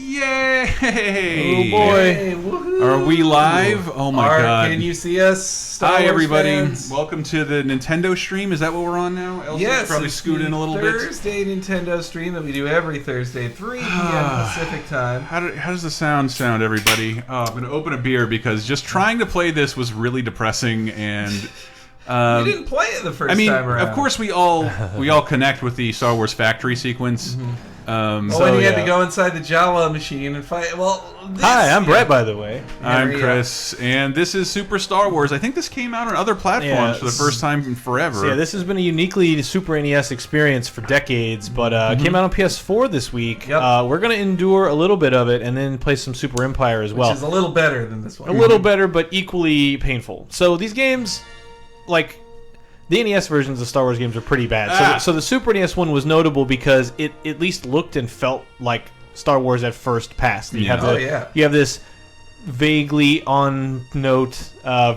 Yay! Oh boy! Hey, woohoo. Are we live? Oh my god! Can you see us? Star Hi Wars everybody! fans? Welcome to the Nintendo stream. Is that what we're on now? Elsie's Yes, probably it's scoot the in a little Thursday Nintendo stream that we do every Thursday, 3 p.m. Pacific time. How does the sound, everybody? Oh, I'm gonna open a beer because just trying to play this was really depressing and. You didn't play it the first time around. Of course we all connect with the Star Wars Factory sequence. When you had to go inside the Jawa machine and fight. Well, Hi, I'm Brett, by the way. I'm Chris, and this is Super Star Wars. I think this came out on other platforms for the first time in forever. So yeah, this has been a uniquely Super NES experience for decades, but it came out on PS4 this week. Yep. We're going to endure a little bit of it and then play some Super Empire as well. Which is a little better than this one. A little better, but equally painful. So these games, like... The NES versions of Star Wars games are pretty bad. So the Super NES one was notable because it at least looked and felt like Star Wars at first pass. You have this vaguely on-note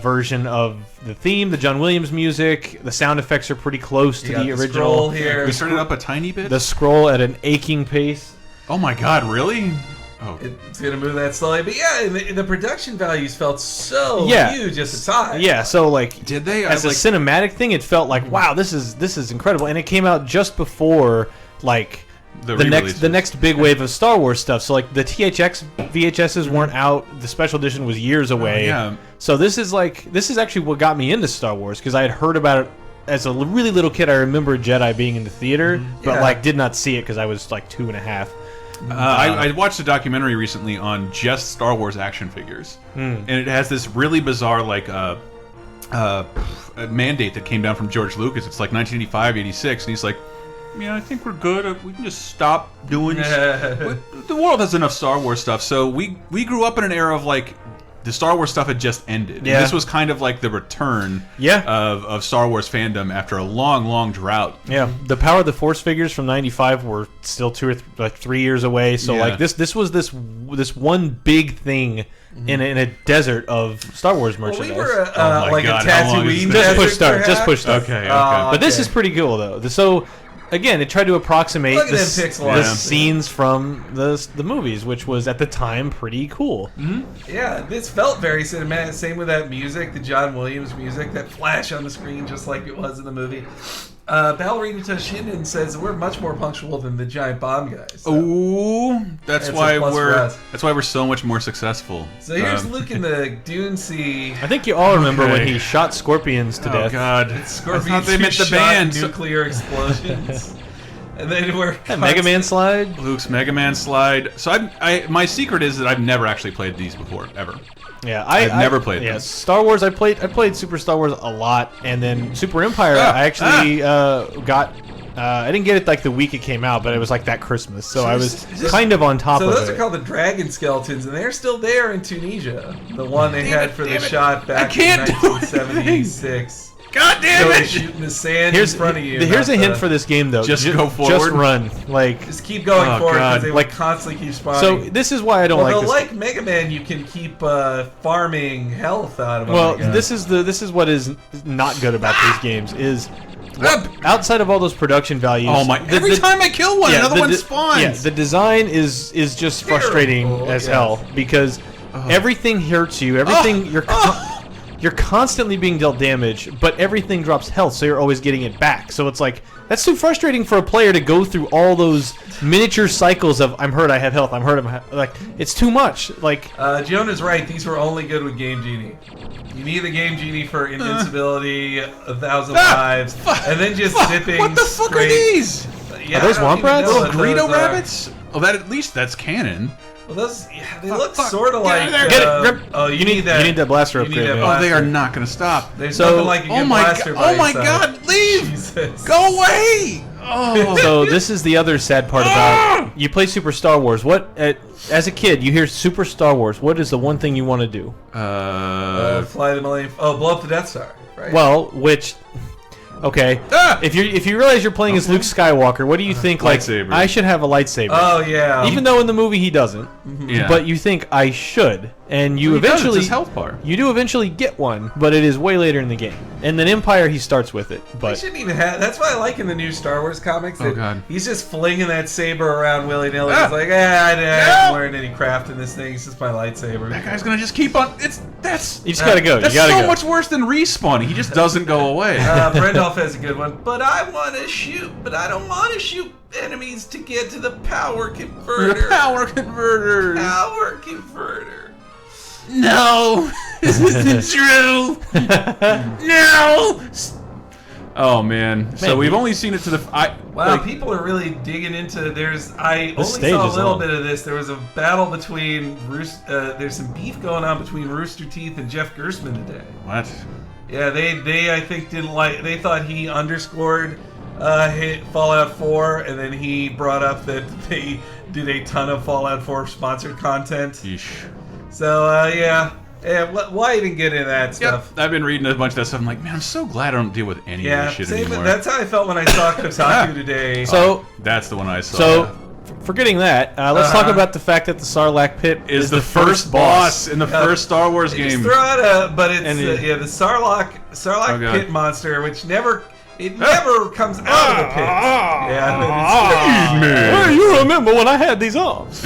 version of the theme, the John Williams music. The sound effects are pretty close to the original. Here. We started up a tiny bit. The scroll at an aching pace. Oh my god, really? Oh. It's going to move that slowly. But yeah, the production values felt so huge at the time. Yeah, so like... Did they? As a cinematic thing, it felt like, wow, this is incredible. And it came out just before, like... The next big wave of Star Wars stuff. So like the THX VHSs weren't out. The special edition was years away. Yeah. So this is actually what got me into Star Wars, because I had heard about it as a really little kid. I remember Jedi being in the theater, but like did not see it because I was like 2.5. I watched a documentary recently on just Star Wars action figures, and it has this really bizarre like a mandate that came down from George Lucas. It's like 1985, 86, and he's like, "Yeah, I think we're good. We can just stop doing this. The world has enough Star Wars stuff." So we grew up in an era of like the Star Wars stuff had just ended. Yeah. And this was kind of like the return of Star Wars fandom after a long drought. Yeah, the Power of the Force figures from '95 were still 2 or 3 years away. So like this was this one big thing in a desert of Star Wars merchandise. Well, we were like a Tatooine desert. Just push start. Okay. But this is pretty cool though. So. Again, it tried to approximate the scenes from the movies, which was at the time pretty cool. Yeah, this felt very cinematic. Same with that music, the John Williams music, that flash on the screen, just like it was in the movie. Ballerina Toshinden says we're much more punctual than the Giant Bomb guys. So. Ooh, that's why we're so much more successful. So here's Luke in the Dune Sea. I think you all remember when he shot scorpions to death. Oh god, Scorpions. I thought they meant the band. Nuclear explosions. And then we're Mega Man slide. Luke's Mega Man slide. So my secret is that I've never actually played these before ever. Yeah, I've never played them. Yeah, Star Wars. I played Super Star Wars a lot, and then Super Empire. I actually got. I didn't get it like the week it came out, but it was like that Christmas, so I was kind of on top of it. So those are called the Dragon Skeletons, and they're still there in Tunisia. The one they had for the shot back in 1976. God damn it! Shooting the sand in front of you. Here's a hint for this game, though. Just go forward. Just run. Just keep going forward because they will constantly keep spawning. So this is why I don't like this. Like Mega Man, you can keep farming health out of them. Well, this is what is not good about these games is. Outside of all those production values, every time I kill one, another one spawns. Yeah, the design is just frustrating as hell because everything hurts you. Everything you're constantly being dealt damage, but everything drops health, so you're always getting it back. So it's like that's too frustrating for a player to go through all those miniature cycles of I'm hurt, I have health, I'm hurt, like it's too much. Like Jonah's right; these were only good with Game Genie. You need the Game Genie for invincibility, 1,000 lives, and then just zipping. What the fuck are these? Yeah, are those Womp Rats? Little Greedo rabbits? Oh, at least that's canon. Well, those they look sort of like. You need that blaster upgrade. They are not going to stop. There's nothing like a good blaster. Oh my god! Leave! Jesus. Go away! Oh. So this is the other sad part about you play Super Star Wars. What as a kid you hear Super Star Wars? What is the one thing you want to do? Fly the Millennium. Oh, blow up the Death Star. Right. Well, which. Okay. If you realize you're playing as Luke Skywalker, what do you think? Lightsaber. Like I should have a lightsaber. Oh yeah. Even though in the movie he doesn't. Yeah. But you think I should. And you Well, he does, eventually it's his health bar. You do eventually get one, but it is way later in the game. And then Empire, he starts with it. They But shouldn't even have. That's why I like in the new Star Wars comics. That God. He's just flinging that saber around willy nilly. Ah. He's like, I haven't learned any craft in this thing. It's just my lightsaber. That guy's gonna just keep on. That's you just gotta go. That's you gotta so go. much worse than respawn. He just doesn't go away. Brendolf has a good one. But I want to shoot. But I don't want to shoot enemies to get to the power converter. The power converter. Power converter. No, this isn't true. No. Oh man. So we've only seen it to the. Wow, people are really digging into. I only stage saw a is little long. bit of this. There was a battle between there's some beef going on between Rooster Teeth and Jeff Gerstmann today. What? Yeah, they I think didn't like. They thought he underscored hit Fallout 4, and then he brought up that they did a ton of Fallout 4 sponsored content. Yeesh. So yeah. Why even get into that stuff? Yep, I've been reading a bunch of that stuff. I'm like, man, I'm so glad I don't deal with any of Yeah, this shit same, anymore. that's how I felt when I saw Kotaku today. So, That's the one I saw. so forgetting that, let's talk about the fact that the Sarlacc pit is the first boss in the Yeah. first Star Wars They just game. throw out but it's And the Sarlacc Oh, God. pit monster, which never comes out of the pit. Yeah, Hey, you remember when I had these arms?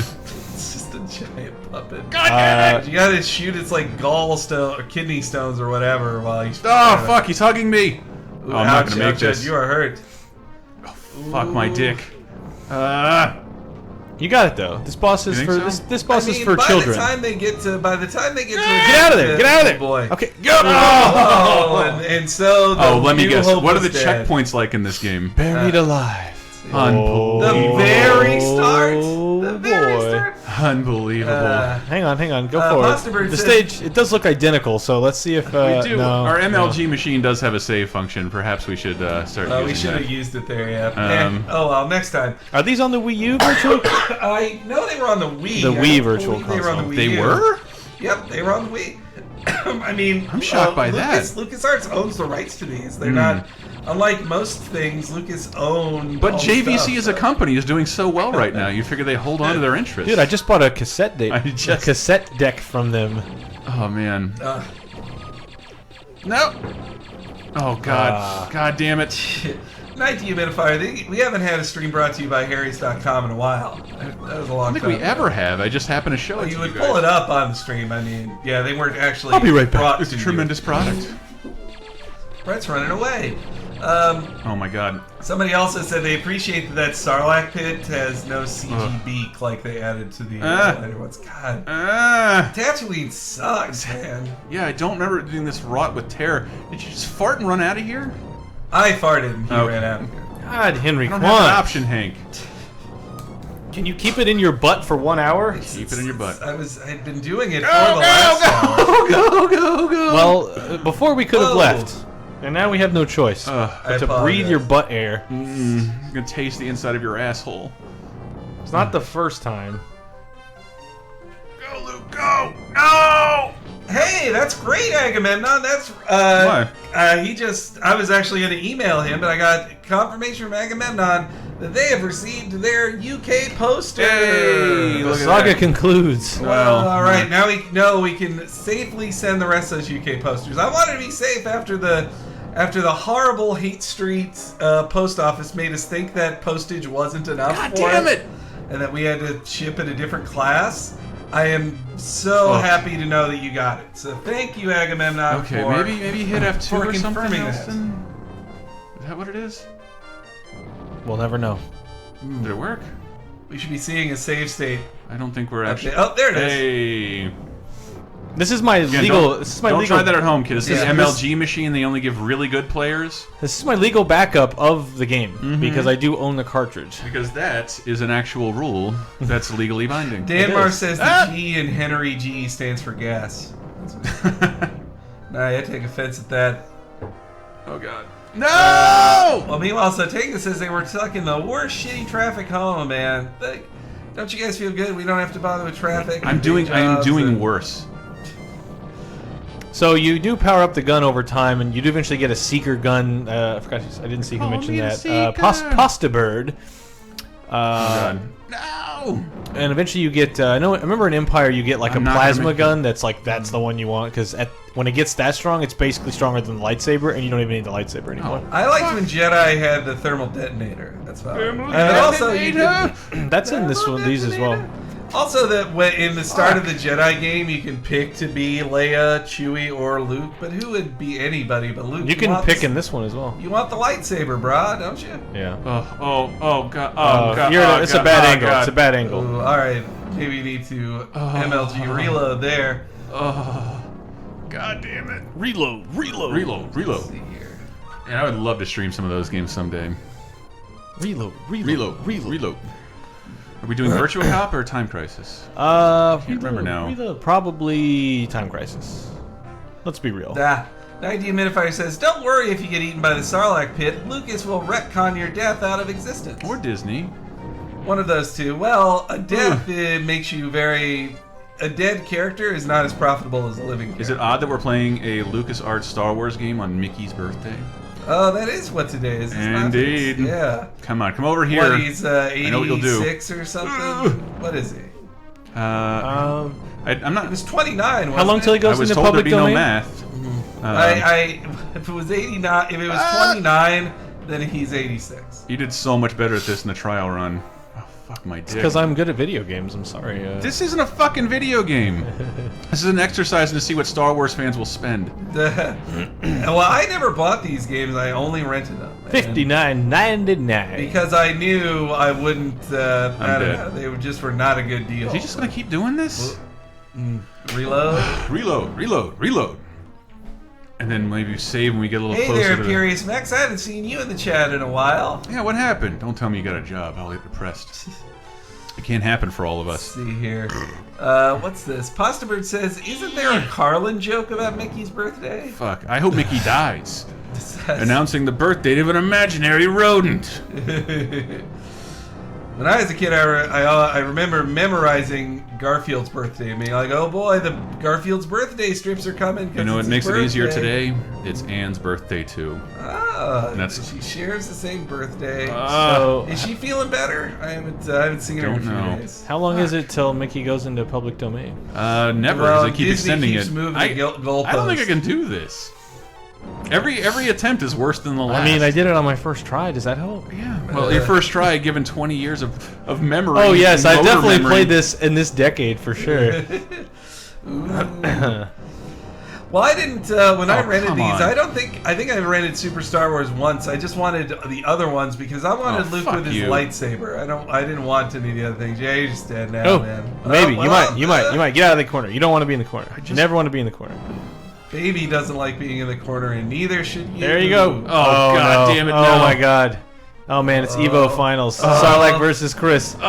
it's just a giant puppet. God damn it! You gotta shoot its like gallstone or kidney stones or whatever while he's. Oh fuck, he's hugging me. Ooh, Oh, I'm not ouch, gonna make ouch, this. You are hurt. Fuck my dick. You got it though. This boss is You for think so? this boss is for by children. The time they get to, Get out of there! Get out of there! boy. Okay, go! Oh, and so the Oh, let me new guess. hope What are is the dead. checkpoints like in this game? Buried alive. Unbelievable. The very start. The Oh, very boy. start. Unbelievable. Hang on, go Monster for it. Bird The says- stage, it does look identical, so let's see if We do. no, Our MLG no. machine does have a save function. Perhaps we should start using We should that. have used it there, yeah. Oh well, next time. Are these on the Wii U virtual? I know they were on the Wii. The I Wii don't virtual believe They were on the Wii They U. were? Yep, they were on the Wii. I mean, I'm shocked by that. LucasArts owns the rights to these. They're not, unlike most things, Lucas owns. But JVC as a company is doing so well right now. You figure they hold on to their interests. Dude, I just bought a cassette deck. I just- A cassette deck from them. Oh man. No. Oh god. God damn it. Night Dehumidifier. We haven't had a stream brought to you by Harry's.com in a while. That was a long I don't think time we ago. ever have. I just happen to show it You to would you pull guys. it up on the stream. I mean, yeah, they weren't actually. I'll be right back. brought It's a to tremendous product. you. Brett's running away. Oh my god. Somebody also said they appreciate that Sarlacc pit has no CG beak like they added to the later ones. God, Tatooine sucks, man. Yeah, I don't remember it doing this rot with terror. Did you just fart and run out of here? I farted and he Okay. ran out of here. God, Henry, I don't come have an on. option, Hank. Can you keep it in your butt for 1 hour? Keep it in your butt. I'd been doing it for the last hour. Go. Well, before we could have Whoa. left, and now we have no choice I but to breathe your butt air. I'm gonna taste the inside of your asshole. It's not the first time. Go, Luke, go! No! Hey, that's great, Agamemnon. That's I was actually going to email him, but I got confirmation from Agamemnon that they have received their UK poster. Hey, The look at saga that. concludes. Well, all right. Now we know we can safely send the rest of those UK posters. I wanted to be safe after the horrible Hate Street post office made us think that postage wasn't enough. God for damn us, it! And that we had to ship in a different class. I am so happy to know that you got it. So thank you, Agamemnon. Okay, for, maybe hit F2 for or something confirming else. that. Then? Is that what it is? We'll never know. Did it work? We should be seeing a save state. I don't think we're actually. Oh, there it is. Hey. This is my Again, legal. Don't, This is my don't legal. try that at home, kid. This is Yeah, MLG machine. They only give really good players This is my legal backup of the game because I do own the cartridge. because that is an actual rule that's legally binding. Danmar is. says the G in Henry G stands for gas. Nah, I take offense at that. Oh god. No! Well, meanwhile, Satanga says they were stuck in the worst shitty traffic home, man. Like, don't you guys feel good? We don't have to bother with traffic. I am doing worse. So you do power up the gun over time, and you do eventually get a seeker gun. I forgot. I didn't see who Call mentioned me a that. seeker. Postibird. God. No! And eventually you get. I remember in Empire you get like I'm a not gonna plasma make gun that's the one you want because when it gets that strong, it's basically stronger than the lightsaber, and you don't even need the lightsaber anymore. I liked when Jedi had the thermal detonator. That's fine. And also, you could, That's in this one, these as well. also that when in the start of the Jedi game, you can pick to be Leia, Chewie, or Luke. But who would be anybody but Luke? You can pick in this one as well. You want the lightsaber, brah, don't you? Yeah. Oh, God. Oh, God. It's a bad angle. It's a bad angle. Ooh, all right, maybe you need to MLG reload there. Oh, God damn it. Reload. Reload. Let's see here. And I would love to stream some of those games someday. Reload. Are we doing Virtua Cop or Time Crisis? Can't remember now. Probably Time Crisis. Let's be real. The Humidifier says, "Don't worry if you get eaten by the Sarlacc pit. Lucas will retcon your death out of existence." Or Disney. One of those two. Well, a death makes you very. A dead character is not as profitable as a living character. Is it odd that we're playing a LucasArts Star Wars game on Mickey's birthday? Oh, that is what today is. Indeed. Yeah. Come on, come over here. What, he's I know what you'll do. 86 or something? What is he? I'm not. It was 29, How long till he I goes was into told public there'd be no domain? math. If it was 89, if it was 29, then he's 86. You did so much better at this in the trial run. Oh, fuck my dick. Because I'm good at video games. I'm sorry. This isn't a fucking video game. This is an exercise to see what Star Wars fans will spend. Well, I never bought these games. I only rented them. $59.99. Because I knew I wouldn't. I don't dead. know. They were not a good deal. Is he just gonna keep doing this? Reload. Reload. And then maybe save when we get a little Hey closer there, to Imperious Max. I haven't seen you in the chat in a while. Yeah, what happened? Don't tell me you got a job. I'll get depressed. It can't happen for all of us. Let's see here. What's this? Pastabird says, "Isn't there a Carlin joke about Mickey's birthday?" Fuck. I hope Mickey dies. Announcing the birth date of an imaginary rodent. When I was a kid, I remember memorizing Garfield's birthday and being like, "Oh boy, the Garfield's birthday strips are coming." You know what makes it easier today? It's Anne's birthday too. Ah, That's- she shares the same birthday. So, Is she feeling better? I haven't seen her in a Don't few know. days. how long is it till Mickey goes into public domain? Never, Well, because they keep Disney extending keeps it. moving I the goalposts. don't think I can do this. Every attempt is worse than the last. I mean, I did it on my first try. Does that help? Yeah. Well, your first try, given 20 years of memory. Oh yes, and I motor definitely memory. played this in this decade for sure. Well, I didn't. When I rented come these, on. I think I rented Super Star Wars once. I just wanted the other ones because I wanted Oh, Luke fuck with his you. lightsaber. I didn't want any of the other things. Yeah, you're just dead now, Oh, man. maybe Oh, you well, might get out of the corner. You don't want to be in the corner. You never want to be in the corner. Baby doesn't like being in the corner, and neither should you. There you go. Oh, God no. damn it, Oh no. my God. Oh man, it's Evo Finals. Sarlacc versus Chris. Hey,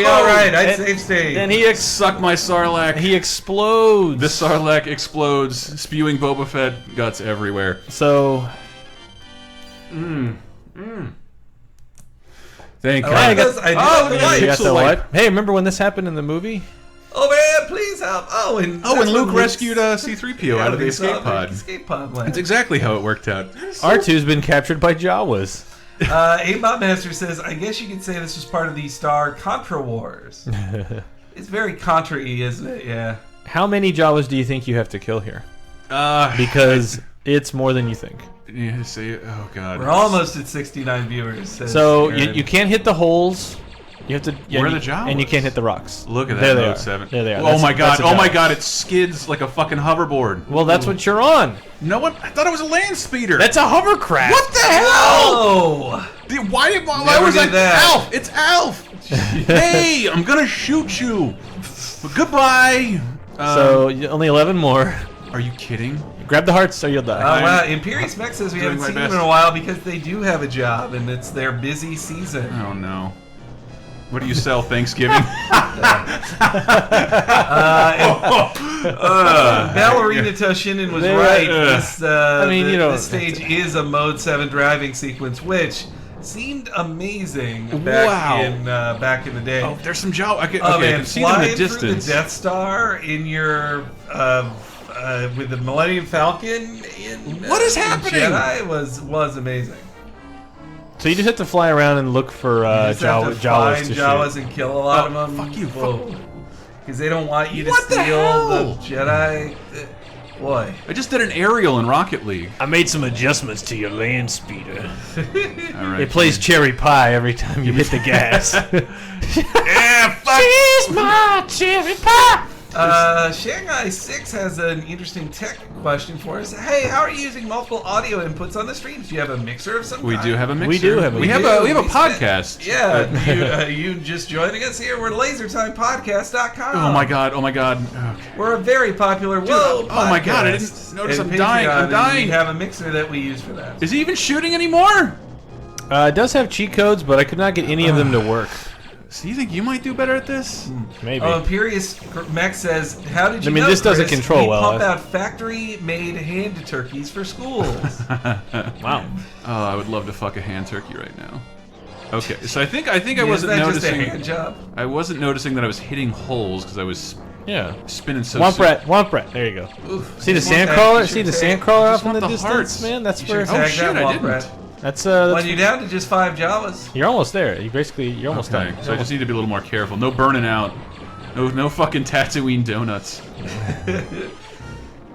all right, I'd save state. And he Suck my Sarlacc. he explodes. The Sarlacc explodes, spewing Boba Fett guts everywhere. So Thank I God. like this. I do Oh, like the yeah, light. you got Pixel the wipe. what? Hey, remember when this happened in the movie? Oh man, please help! Oh, and Oh, that's and Luke when rescued C-3PO out of the escape pod. Escape pod land. That's exactly how it worked out. R2's been captured by Jawas. A-Bot Master says, "I guess you could say this was part of the Star Contra Wars." It's very Contra-y, isn't it? Yeah. How many Jawas do you think you have to kill here? Uh, Because it's more than you think. yeah, say, oh God. We're almost at 69 viewers. Says So Aaron. you can't hit the holes. You have to. Yeah, Where are you- the Jawas? And you can't hit the rocks. Look at There that they Note are. 7. There they are. Oh That's- my God! that's a Oh my Jawa. God! It skids like a fucking hoverboard. Well, that's what you're on. No one. I thought it was a land speeder. That's a hovercraft. What the hell? Oh! Dude, why Never was did I that. Alf? It's Alf. Hey, I'm gonna shoot you. Goodbye. So only 11 more. Are you kidding? Grab the hearts or you'll die. Oh wow! Imperious Mech says we doing haven't my seen them best. in a while because they do have a job and it's their busy season. Oh no. What do you sell Thanksgiving? Ballerina Toshinen was They- right. This, I mean, you know, this stage is a Mode 7 driving sequence, which seemed amazing back Wow. back in the day. Oh, there's some Jawa. I Oh can man, see them in flying the through distance. the Death Star in your with the Millennium Falcon in What is in happening? Jedi was amazing. So you just have to fly around and look for Jawas to shoot. Jawas and kill a lot of them. Fuck you. Because they don't want you to What the steal hell? the Jedi. Boy. I just did an aerial in Rocket League. I made some adjustments to your land speeder. All right. It plays cherry pie every time you hit the gas. Yeah, fuck. She's my cherry pie. Shanghai 6 has an interesting tech question for us. Hey, how are you using multiple audio inputs on the streams? Do you have a mixer of some kind? We do have a mixer. We do have a we have mixer. a podcast. Yeah, you just joining us here. We're LaserTimePodcast.com. Oh my god. Okay. We're a very popular oh my god, I didn't notice I'm dying. I'm dying. We have a mixer that we use for that. Is he even shooting anymore? It does have cheat codes, but I could not get any of them to work. So you think you might do better at this? Maybe. Oh, Imperious Mech says, how did you know, this doesn't Chris? control we well. pump out factory-made hand turkeys for schools. Wow. Oh, I would love to fuck a hand turkey right now. Okay, so I think I Isn't wasn't that noticing. just a hand job? I wasn't noticing that I was hitting holes because I was Yeah. spinning so. Womp rat. There you go. Oof. See the Just want that. sandcrawler? You See should the tag- sandcrawler just off in want the the distance, hearts. man? That's You where. should tag shit, that I Womp didn't. Rat. That's When you're down to just 5 Jawas. You're almost there. You're almost Okay, done. so I just need to be a little more careful. No burning out. No fucking Tatooine donuts.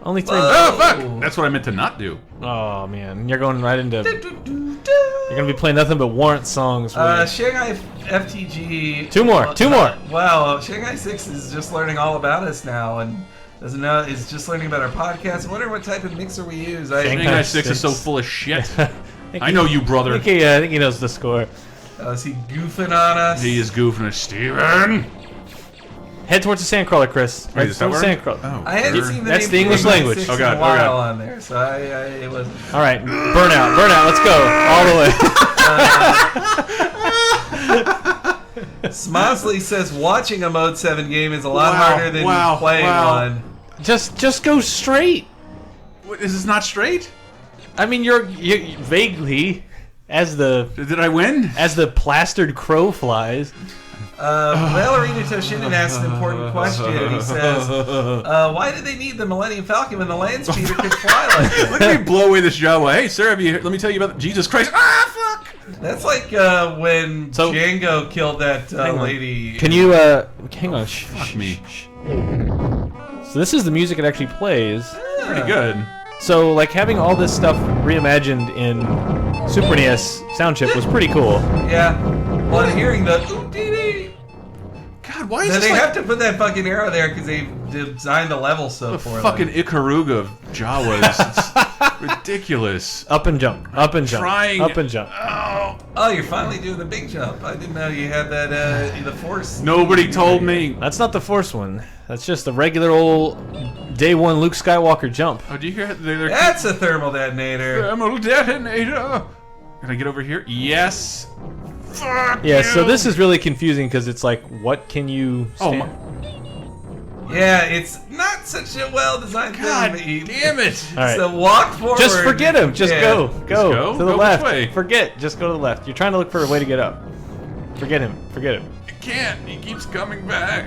Only 3. Oh fuck! That's what I meant to not do. Oh man, you're going right into. You're gonna be playing nothing but warrant songs. Shanghai FTG. Two more. Wow, Shanghai 6 is just learning all about us now and doesn't know. Is just learning about our podcast. I wonder what type of mixer we use. Shanghai 6 is so full of shit. I know you, brother. I think he knows the score. Is he goofing on us? He is goofing at Steven. Head towards the sandcrawler, Chris. Wait, does that towards the work? sandcrawler. Oh, I hadn't sure. seen the That's name the English Shanghai language. 6 Oh, God, in a oh, God. while on there, so it wasn't. All right, burnout. Let's go all the way. Smosley says watching a Mode 7 game is a lot harder than playing one. Just go straight. What, is this not straight? I mean, you're vaguely as the win? As the plastered crow flies. Valerina Toshinen asks an important question. He says, why did they need the Millennium Falcon when the land speeder could fly like that? Look at me blow away this Jawa. Hey, sir, let me tell you about Jesus Christ. Ah, fuck! That's like when Django killed that lady. Can you, hang on. Fuck me. So this is the music it actually plays. Pretty good. So, like, having all this stuff reimagined in Super NES sound chip was pretty cool. Yeah. Well, and hearing the oop-dee-dee. God, why is Then this they like have to put that fucking arrow there because they designed the level so the poorly. fucking Ikaruga of Jawas? It's ridiculous. Up and jump. Up and jump. Trying. Up and jump. Oh, you're finally doing the big jump. I didn't know you had that, the Force. Nobody told me. That's not the Force one. That's just the regular old day one Luke Skywalker jump. Oh, do you hear? That's a thermal detonator. Thermal detonator. Can I get over here? Yes. Fuck Yeah, you. so this is really confusing because it's like, what can you stand? Yeah, it's not such a well-designed God thing. damn it. All right. So walk forward. Just forget him. Just Yeah. go. go? Go. To the Go which left. way? Forget. Just go to the left. You're trying to look for a way to get up. Forget him. Forget him. I can't. He keeps coming back.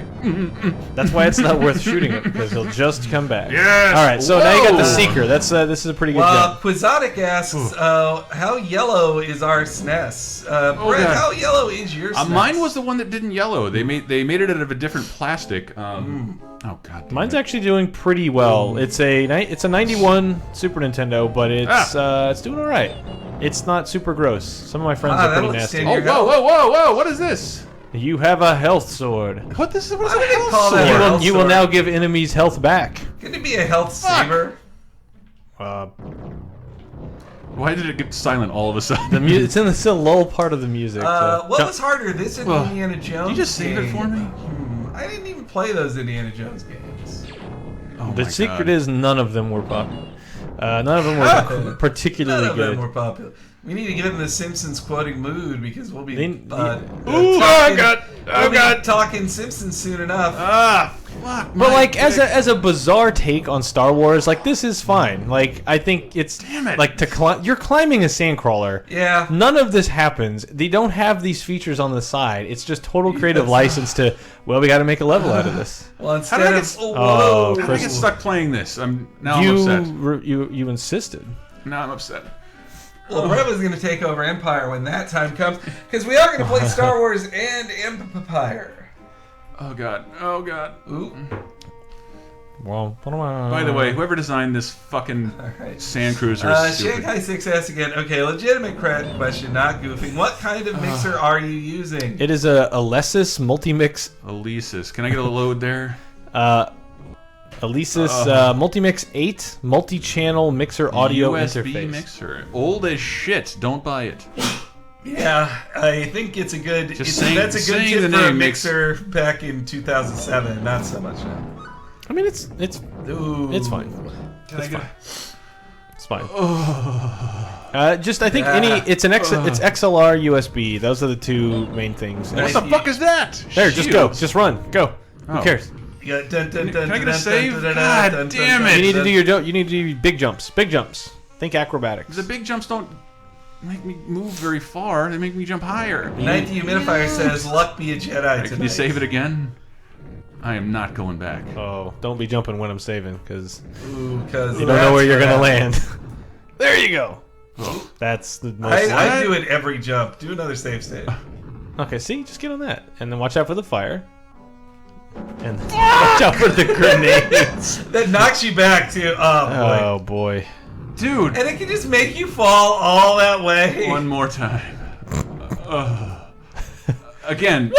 That's why it's not worth shooting him, because he'll just come back. Yes. All right, so now you got the Whoa. Seeker. That's this is a pretty good Well, jump. Quixotic asks, how yellow is our SNES? Brett, God. how yellow is your SNES? Mine was the one that didn't yellow. They made it out of a different plastic. Oh god. damn Mine's it. actually doing pretty well. It's a 91 Super Nintendo, but it's doing all right. It's not super gross. Some of my friends are that pretty looks nasty. standard. Oh, whoa! What is this? You have a health sword. What is Why a do they health call that sword? a health You will sword? now give enemies health back. Could it be a health saber? Why did it get silent all of a sudden? It's in the still lull part of the music. What Jump- was harder, this or Well, Indiana Jones? you just save it for me? I didn't even play those Indiana Jones games. Oh the my secret God. is none of them were popular. None of them were particularly None of good. them were popular. We need to get in the Simpsons quoting mood because we'll be Ooh, talking Simpsons soon enough. Fuck. But my like dick. as a bizarre take on Star Wars, like this is fine. Like I think it's Damn it. like you're climbing a sandcrawler. Yeah. None of this happens. They don't have these features on the side. It's just total creative license to we got to make a level out of this. Well, How did I instead get? of Oh, How did I Chris- get stuck playing this? I'm upset. You insisted. Now I'm upset. Well, Rebel's going to take over Empire when that time comes, because we are going to play Star Wars and Empire. Oh god. Oh god. Ooh. Well, By the way, whoever designed this fucking Right. sand cruiser is stupid. Shanghai 6S again. Okay, legitimate question, not goofing. What kind of mixer are you using? it is a Alesis Multimix. Alesis. Can I get a load there? Alesis Multimix 8 multi-channel mixer audio USB interface. mixer. Old as shit. Don't buy it. Yeah, I think it's a good. Just It's, saying- that's a good saying tip the for a name makes- mixer back in 2007. Not so much now. I mean, it's Ooh. it's fine. Can I get? It's fine. Just I think it's XLR USB. Those are the two main things. What the fuck is that? There, just go. Shields. Just run. Go. Oh. Who cares? Yeah, dun, dun, dun, Can I get a dun, save? dun, dun, God dun, dun, damn dun, it. You need to dun. do your you need to do big jumps. Big jumps. Think acrobatics. The big jumps don't make me move very far. They make me jump higher. Night Dehumidifier says, "Luck be a Jedi tonight." Can you save it again? I am not going back. Oh, don't be jumping when I'm saving, because Ooh, because you don't know where you're gonna land. There you go. Oh. That's the most. I do it every jump. Do another save state. Okay, see, just get on that, and then watch out for the fire, and watch out for the grenades. That knocks you back too. Oh boy. Oh boy. Dude, And it can just make you fall all that way. one more time. Again,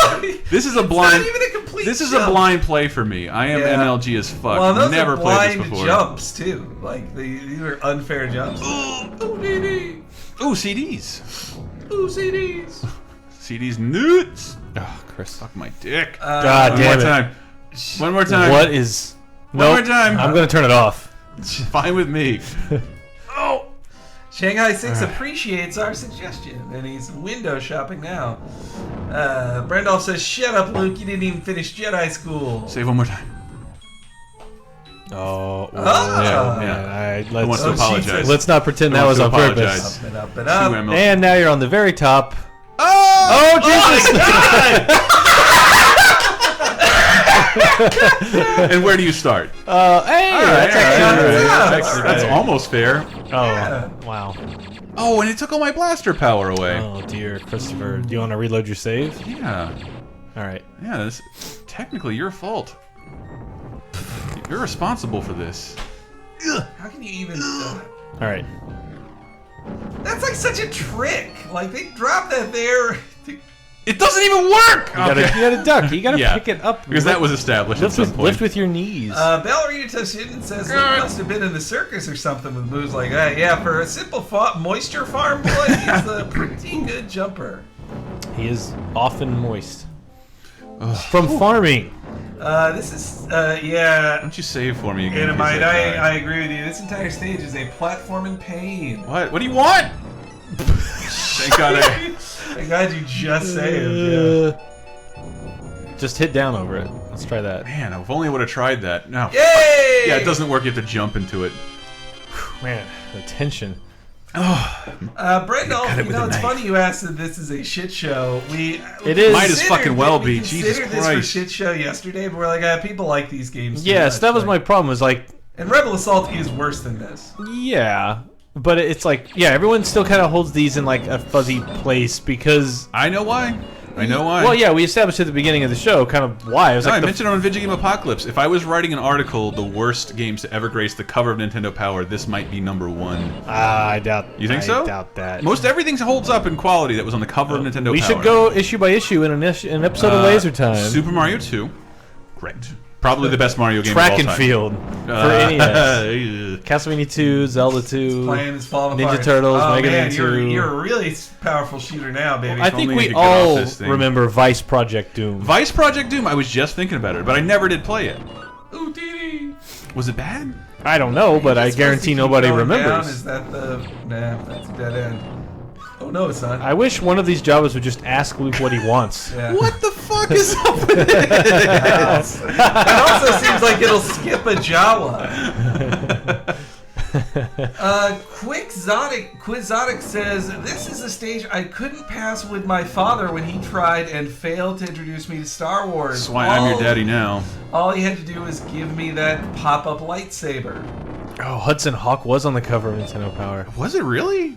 this is a blind. Not even a complete This is a jump. blind play for me. I am Yeah. MLG as fuck. Well, those Never are played blind this before. jumps too. Like these are unfair jumps. Ooh, DD. Ooh, CDs. Ooh, CDs. CDs nuts. Oh, Chris. Fuck my dick. God One damn more it. time. One more time. What is? One more Nope. time. I'm gonna turn it off. Fine with me. Oh. Shanghai 6 appreciates our suggestion, and he's window shopping now. Brendolf says, "Shut up, Luke. You didn't even finish Jedi school." Save one more time. Oh. Ah. Yeah. Who wants to Oh, apologize? Jesus. Let's not pretend Who that was wants on to purpose. apologize? Up and up and To up. MLG. And now you're on the very top. Oh! Jesus! And where do you start? Hey, All that's right, actually all right. that's That's better. almost fair. Oh, Yeah. wow. Oh, and it took all my blaster power away. Oh dear, Christopher. Do you want to reload your save? Yeah. All right. Yeah, this technically your fault. You're responsible for this. How can you even? All right. That's like such a trick. Like they dropped that there. It doesn't even work! You gotta duck. You gotta Yeah. pick it up. Because that was established at lift some with, point. lift with your knees. Ballerina Toshinden says he must have been in the circus or something with moves like that. Yeah, for a simple moisture farm boy, he's a pretty good jumper. He is often moist. From farming. This is, yeah. Why don't you save for me again? Anamite, Because I agree with you. This entire stage is a platforming pain. What? What do you want? Thank God I... Thank God you just saved. Just hit down over it. Let's try that. Man, if only I would have tried that. No. Yay! Yeah, it doesn't work. You have to jump into it. Man, the tension. Brendolf, Cut it you with know, a it's knife. funny you asked if this is a shit show. It is. Might as fucking well be. We Jesus considered this for Christ. shit show yesterday, but we're like, people like these games. too Yes, much. that was Like- my problem. Was like, And Rebel Assault is worse than this. yeah, but it's like, yeah, everyone still kind of holds these in like a fuzzy place because. I know why. I know why. Well, yeah, we established at the beginning of the show kind of why. It was No, like I the mentioned on Video Game Apocalypse. If I was writing an article, the worst games to ever grace the cover of Nintendo Power, this might be #1. I doubt. You think so? I doubt that. Most everything holds up in quality that was on the cover of Nintendo we Power. should go issue by issue in an episode of Laser Time. Super Mario 2. Great. Probably the best Mario game Track of all and time. field for NES. Castlevania 2, Zelda 2. Playing is falling Ninja apart. Turtles, oh, Mega man, Man 2. You're a really powerful shooter now, baby. I think only we we could get off all this thing. remember Vice Project Doom. Vice Project Doom, I was just thinking about it, but I never did play it. Ooh, dee Was it bad? I don't know, but I guarantee nobody remembers. Is that the? Nah, that's a dead end. Oh no, it's not. I wish one of these Javas would just ask Luke what he wants. Yeah. What the fuck is up with it? It also seems like it'll skip a Jawa. Quixotic says, "This is a stage I couldn't pass with my father when he tried and failed to introduce me to Star Wars. That's why I'm your daddy now. All he had to do was give me that pop-up lightsaber." Oh, Hudson Hawk was on the cover of Nintendo Power. Was it really?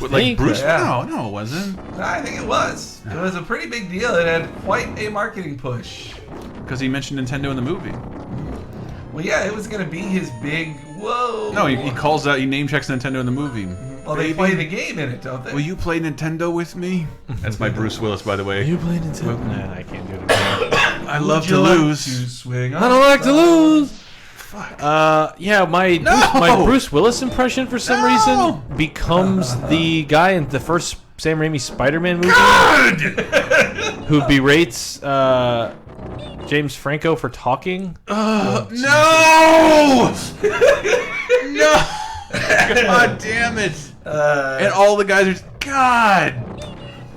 With, like Bruce? Yeah. No, it wasn't. I think it was. It was a pretty big deal. It had quite a marketing push. Because he mentioned Nintendo in the movie. Well, yeah, it was going to be his big, whoa. No, he calls out, he name checks Nintendo in the movie. Well, they play the game in it, don't they? Will you play Nintendo with me? That's my Bruce Willis, by the way. You play Nintendo? Nah, I can't do it. I love to lose. Swing I don't like to lose. Fuck. Yeah, my Bruce Willis impression for some reason becomes the guy in the first Sam Raimi Spider-Man movie who berates James Franco for talking. No! No! God damn it! And all the guys are God!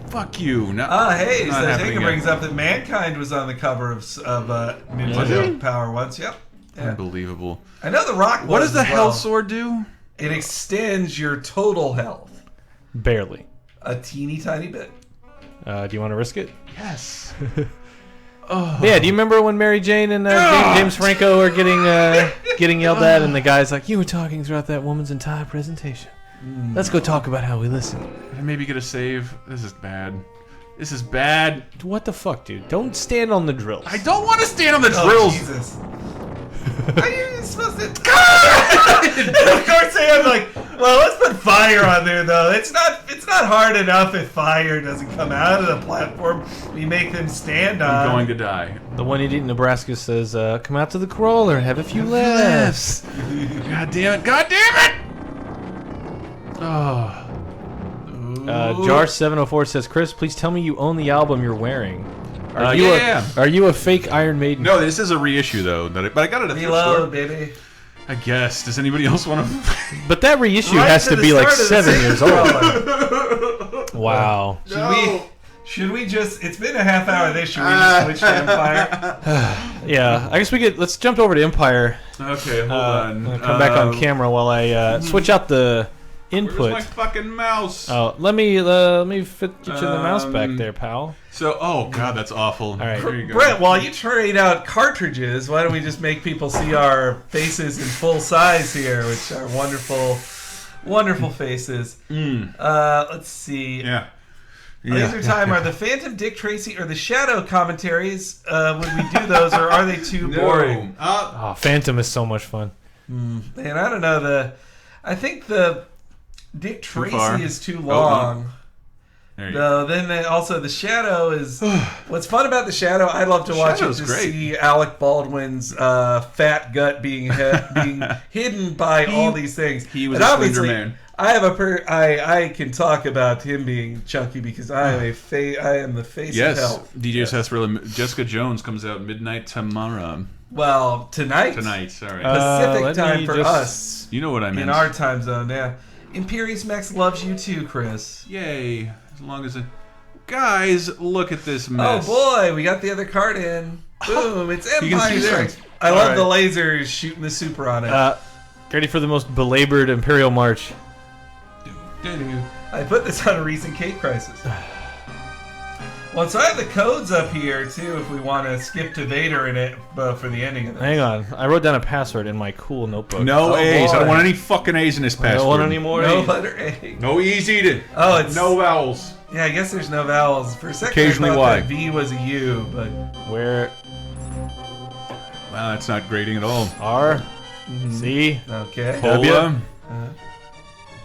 Fuck you! No, hey, not so happening Jacob yet. brings up that Mankind was on the cover of Nintendo Power once. Yep. Yeah. Unbelievable. I know The Rock was What does the as well. Hell Sword do? It extends your total health Barely. a teeny tiny bit. Do you want to risk it? Yes. Yeah. Do you remember when Mary Jane and James Franco are getting yelled at, and the guy's like, "You were talking throughout that woman's entire presentation. Let's go talk about how we listen." Maybe get a save. This is bad. This is bad. What the fuck, dude? Don't stand on the drills. I don't want to stand on the Oh, drills. Jesus. Are you supposed to? Of course, I'm like, well, let's put fire on there, though. It's not hard enough if fire doesn't come out of the platform. We make them stand on. I'm going to die. The one idiot in Nebraska says, "Come out to the crawler, have a few laughs." God damn it! God damn it! Oh. Jar704 says, "Chris, please tell me you own the album you're wearing. Are yeah. you a fake Iron Maiden?" No, this is a reissue though. But I got it at the thrift store. Reload, baby. I guess. Does anybody else want to? But that reissue Right has to to the be like start of the 7 years same old. Wow. Should we just? It's been a half hour. Should we just switch to Empire? Yeah, I guess we could. Let's jump over to Empire. Okay, hold on. Come back on camera while I switch out the input. Where's my fucking mouse? Oh, let me get you the mouse back there, pal. So, oh god, that's awful. All right. Here you go. Brett, while you trade out cartridges, why don't we just make people see our faces in full size here, which are wonderful, wonderful faces. Let's see. Yeah. Laser Time, are the Phantom Dick Tracy or the Shadow commentaries, would we do those, or are they too boring? Oh, Phantom is so much fun. Man, I don't know. I think the Dick far. Tracy is too long. There you go. Then also the Shadow is. What's fun about the Shadow? I'd love to watch Shadow's it to great. see Alec Baldwin's fat gut being hidden by all these things. He was and a obviously, slender man. I have I can talk about him being chunky because I am I am the face Yes, of health. DJ Yes. Sarsaparilla. Jessica Jones comes out midnight tomorrow. Well, tonight. Tonight, sorry. Pacific let time me for just- us You know what I meant. in our time zone. Yeah. Imperius Max loves you too, Chris. Yay. As long as it... Guys, look at this Oh mess. boy, we got the other card in. Boom! It's You can Empire see there. Strikes. I love the lasers shooting the super on it. Ready for the most belabored Imperial March. I put this on a recent Cape Crisis. Well, so I have the codes up here too. If we want to skip to Vader in it for the ending of this. Hang on, I wrote down a password in my cool notebook. No Oh, A's. I boy. don't want any fucking A's in this I password. don't want any more. No A's. letter A. No E's either. Oh, it's No vowels. Yeah, I guess there's no vowels. For a second, Occasionally I thought Y. that V was a U, but Where Wow, that's not grading at all. R C okay. W. Hola.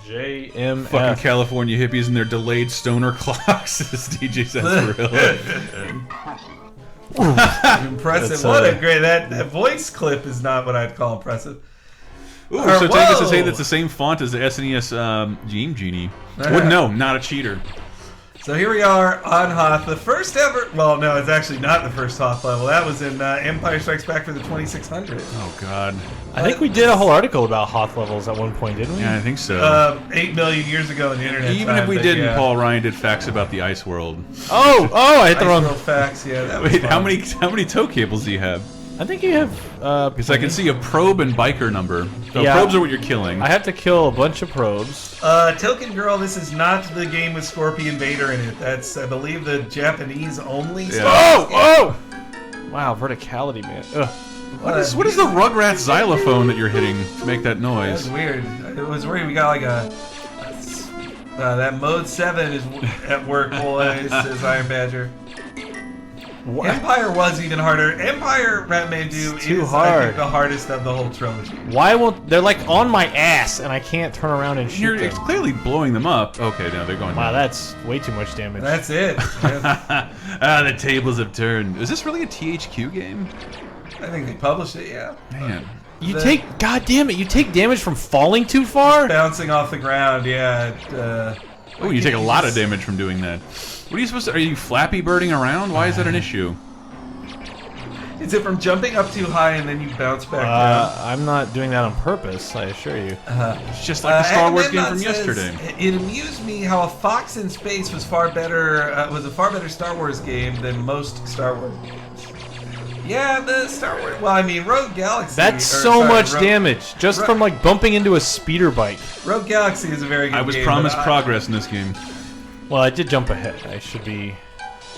J M Fucking F. California hippies and their delayed stoner clocks. This DJ Sarsaparilla. Impressive. That's, What a great that voice clip is not what I'd call impressive. Ooh, Or- so take this to say whoa. that's the same font as the SNES Gene Genie. Well, no, not a cheater. So here we are on Hoth, the first ever. Well, no, it's actually not the first Hoth level. That was in Empire Strikes Back for the 2600. Oh God. I think we did a whole article about Hoth levels at one point, didn't we? Yeah, I think so. 8 million years ago in the internet. Even time, if we but didn't, yeah. Paul Ryan did facts about the ice world. Oh, I hit the Ice wrong. World facts, yeah. That was Wait, fun. how many tow cables do you have? I think you have. Because I can see a probe and biker number. So Yeah. probes are what you're killing. I have to kill a bunch of probes. Token Girl, this is not the game with Scorpion Vader in it. That's, I believe, the Japanese only. Yeah. Oh! Wow, verticality, man. Ugh. What is the Rugrats xylophone that you're hitting to make that That's noise? weird. It was weird. We got like a That mode 7 is at work, boys, says Iron Badger. What? Empire was even harder. Empire, Ratman It's too is hard. I think, the hardest of the whole trilogy. Why won't they're like on my ass and I can't turn around and shoot It's them? clearly blowing them up. Okay, now they're going Wow, down. that's way too much damage. That's it. The tables have turned. Is this really a THQ game? I think they published it, yeah. Man. You take, god damn it, you take damage from falling too far? Bouncing off the ground, yeah. Oh, you take a lot of damage from doing that. What are you supposed to... Are you Flappy Birding around? Why is that an issue? Is it from jumping up too high and then you bounce back down? I'm not doing that on purpose, I assure you. It's just like the Star Wars game from Agamemnon says, yesterday. It amused me how A Fox in Space was far better. Was a far better Star Wars game than most Star Wars games. Yeah, the Star Wars. Well, I mean, Rogue Galaxy. That's so much damage, just from like bumping into a speeder bike. Rogue Galaxy is a very good game. I was promised progress in this game. Well, I did jump ahead. I should be...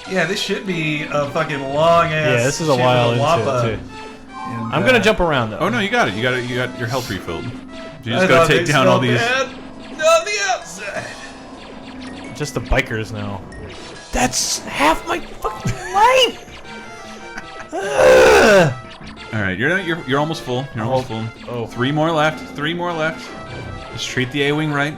Yeah, this should be a fucking long ass. Yeah, this is a while into it, too. And, I'm gonna jump around, though. Oh, no, you got it. You got your health refilled. You I just gotta thought take they down all smelled these... bad on the outside. Just the bikers now. That's half my fucking life! Alright, you're almost full. You're almost full. Oh. 3 more left. 3 more left. Just treat the A-Wing right.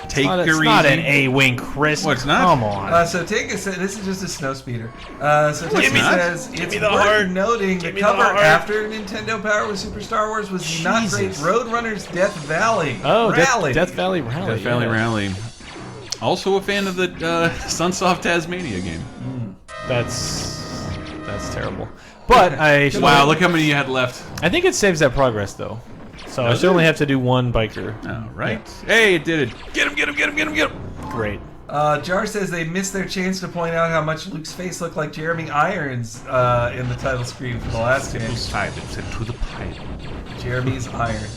Take your It's easy. not an A-Wing, Chris. Well, it's not? Come on. So take a this is just a snow speeder. So it's Timmy not. says Give it's me the worth heart. noting the Give me the cover heart. after Nintendo Power with Super Star Wars was the not great Jesus. Roadrunners Death Valley Oh, Rally. Death Valley Rally. Death Valley yeah. Rally. Also a fan of the Sunsoft Tasmania game. That's terrible. But I should Wow, look how many you had left. I think it saves that progress though. So I Does should it? only have to do one biker. Oh, right. Hey, it did it. Get him, get him, get him, get him, get him. Great. Jar says they missed their chance to point out how much Luke's face looked like Jeremy Irons in the title screen for the last game. Silence it to the pipe. Jeremy's Iron.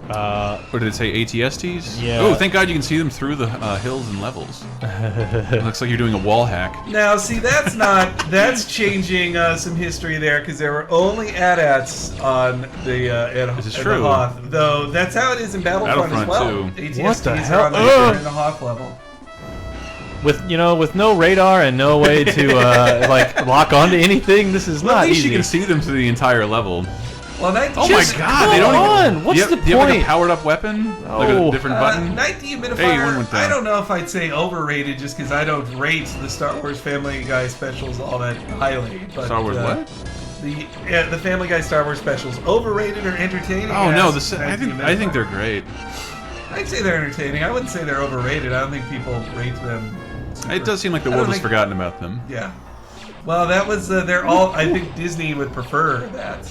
What did it say? ATSTs? Yeah. Oh, thank God you can see them through the hills and levels. It looks like you're doing a wall hack. Now, see, that's changing some history there because there were only AT-ATs on the This is at true. the Hoth, though that's how it is in Battlefront as well. Battlefront, ATSTs What the are hell? on the, in the Hoth level. With no radar and no way to like lock onto anything, this is Well, not at least easy. you can see them through the entire level. Well, Oh my God! They don't even. What's do you have, the do you have like a point? powered-up weapon? Like Oh. a different button? Night Dehumidifier, Hey, one went down. I don't know if I'd say overrated just because I don't rate the Star Wars Family Guy specials all that highly. But, Star Wars what? The Family Guy Star Wars specials, overrated or entertaining? Oh no! Yes, I think Dehumidifier. they're great. I'd say they're entertaining. I wouldn't say they're overrated. I don't think people rate them. Super. It does seem like the I world don't has think- forgotten about them. Yeah. Well, that was they're all. I think Disney would prefer that.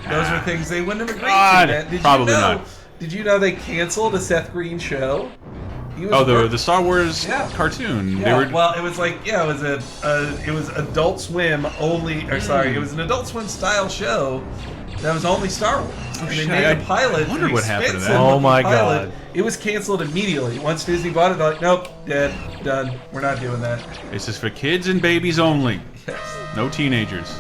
Those are things they wouldn't have agreed God, to. Did probably you know, not. Did you know they canceled a Seth Green show? He was Oh, work- the Star Wars Yeah. cartoon. Yeah, They were. well, it was like it was it was Adult Swim only, or sorry, it was an Adult Swim style show that was only Star Wars. And they shit, made I a pilot. wondered an what happened to that. expensive Oh my pilot. God. It was canceled immediately. Once Disney bought it, they're like, nope, dead, done. We're not doing that. This is for kids and babies only. Yes. No teenagers.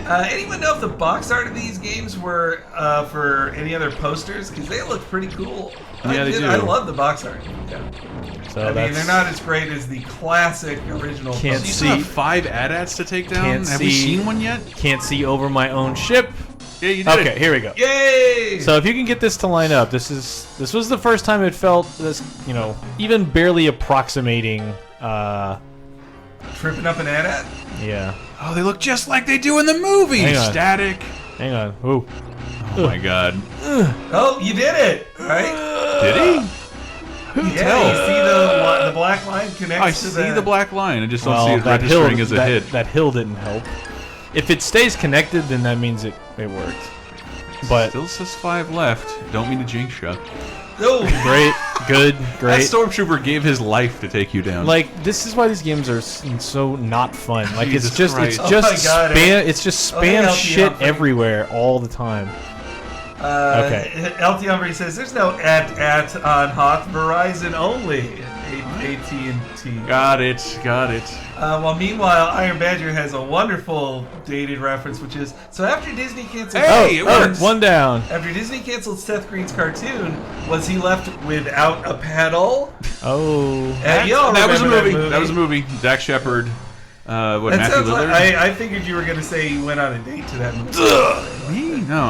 Anyone know if the box art of these games were for any other posters? Because they look pretty cool. Yeah, they do. I love the box art. Yeah. So I mean, that's they're not as great as the classic original. Can't posters. You see. still have 5 AT-ATs to take down. Can't Have we see. seen one yet? can't see over my own ship. Yeah, you did. Okay, here we go. Yay! So if you can get this to line up, this was the first time it felt this, even barely approximating. Tripping up an AT-AT? Yeah. Oh, they look just like they do in the movie. Hang on. Static. Hang on. Ooh. Oh my God. Oh, you did it! Right? Did he? Yeah, you see the black line connects I to see the black line. I just don't Well, see it that hill, registering as a hit. that hill didn't help. If it stays connected, then that means it worked. But Still says 5 left. Don't mean to jinx you. Oh, great, good, That great. stormtrooper gave his life to take you down. Like, this is why these games are so not fun. Like, Jesus it's just Christ. Oh my God, spam. It's just Oh, hey, spam LT shit Humphrey. everywhere all the time. Okay. LT Humphrey says there's no at on Hoth, Verizon only. AT&T. Got it. Well, meanwhile, Iron Badger has a wonderful dated reference, which is, so after Disney canceled... Hey, it works. One down. After Disney canceled Seth Green's cartoon, was he left without a paddle? Oh. That was a movie. That was a movie. Dak Shepard. Matthew Lillard? I figured you were going to say you went on a date to that movie. Me? No.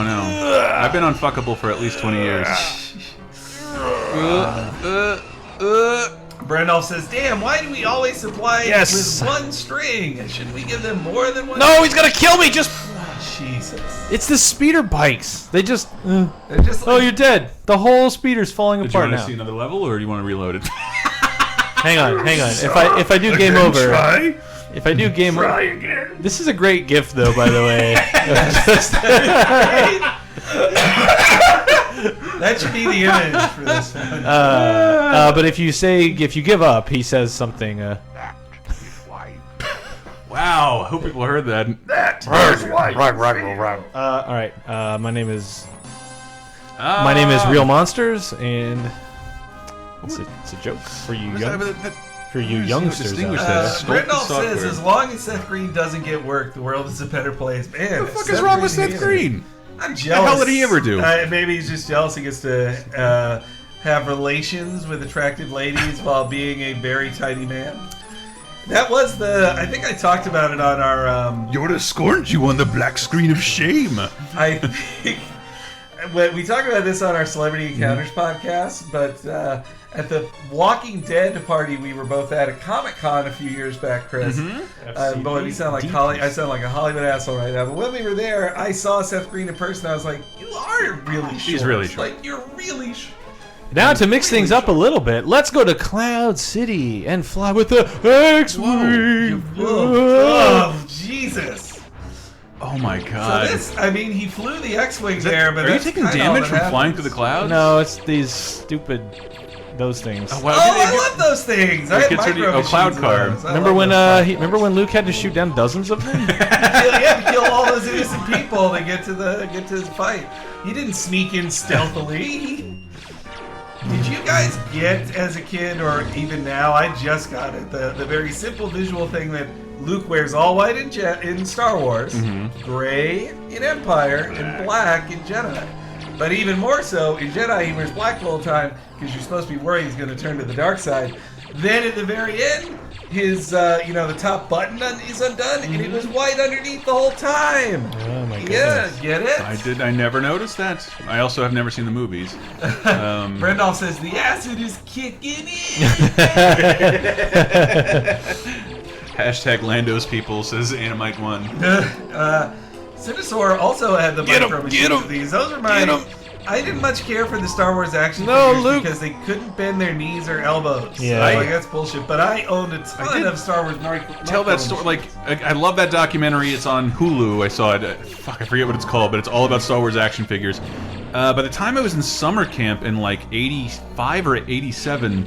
I've been unfuckable for at least 20 years. Brandolph says, damn, why do we always supply Yes. with one string? Shouldn't we give them more than one? No, he's gonna kill me. Just. Jesus. It's the speeder bikes. They just. They're just Oh, you're dead. The whole speeder's falling Did you apart want to now. see another level, or do you want to reload it? Hang on. If I do game over. Try. If I do game over. again. This is a great gift, though, by the way. That should be the image for this one. But if you give up, he says something. Wow, I hope people heard that. All right. My name is Real Monsters, and it's a joke for you youngsters. Distinguish out that. there. Randolph software. says, as long as Seth Green doesn't get work, the world is a better place. Man, What the fuck is wrong with Seth Green? I'm jealous. hell did he ever do? Maybe he's just jealous he gets to have relations with attractive ladies while being a very tiny man. That was I think I talked about it on our... Yoda scorned you on the black screen of shame. I think... We talked about this on our Celebrity Encounters podcast, but at the Walking Dead party we were both at Comic-Con a few years back, Chris. Boy, we sound like I sound like a Hollywood asshole right now. But when we were there, I saw Seth Green in person. I was like, "You are really short. He's really short. Like you're really short." Now to mix things up a little bit, let's go to Cloud City and fly with the X-Wing. Oh, Jesus! Oh my So god. he flew the X-wing there, but Are you that's taking kinda damage all from that flying happens. through the clouds? No, it's those things. Oh, Oh, I love those things. I had gets rid of- micro Cloud machines of car. those. I Remember love when those. Luke had to shoot down dozens of them? He had to kill all those innocent people to get to the fight. He didn't sneak in stealthily. Did you guys get as a kid, or even now? I just got it. The very simple visual thing that Luke wears all white in Star Wars, gray in Empire, and black in Jedi. But even more so, in Jedi he wears black the whole time because you're supposed to be worried he's going to turn to the dark side. Then at the very end, his the top button is undone, and it was white underneath the whole time. Oh my Yeah, goodness. get it? I never noticed that. I also have never seen the movies. Brendolph says the acid is kicking in. Hashtag Lando's people, says Animite1. Sinisaur also had the micro machines of these. Those are mine. I didn't much care for the Star Wars action figures Luke. because they couldn't bend their knees or elbows. Yeah. Like, that's bullshit. But I owned a ton of Star Wars Tell that story. Like, I love that documentary. It's on Hulu. I saw it. Fuck, I forget what it's called, but it's all about Star Wars action figures. By the time I was in summer camp in like 85 or 87,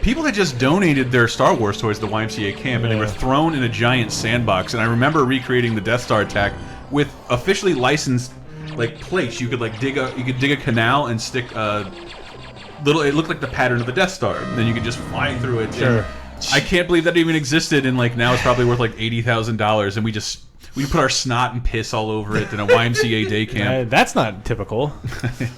people had just donated their Star Wars toys to the YMCA camp, and they were thrown in a giant sandbox. And I remember recreating the Death Star attack with officially licensed like plates. You could like dig a canal and stick it looked like the pattern of the Death Star. And then you could just fly through it. Sure. And I can't believe that even existed, and like now it's probably worth like $80,000, and we put our snot and piss all over it in a YMCA day camp. That's not typical.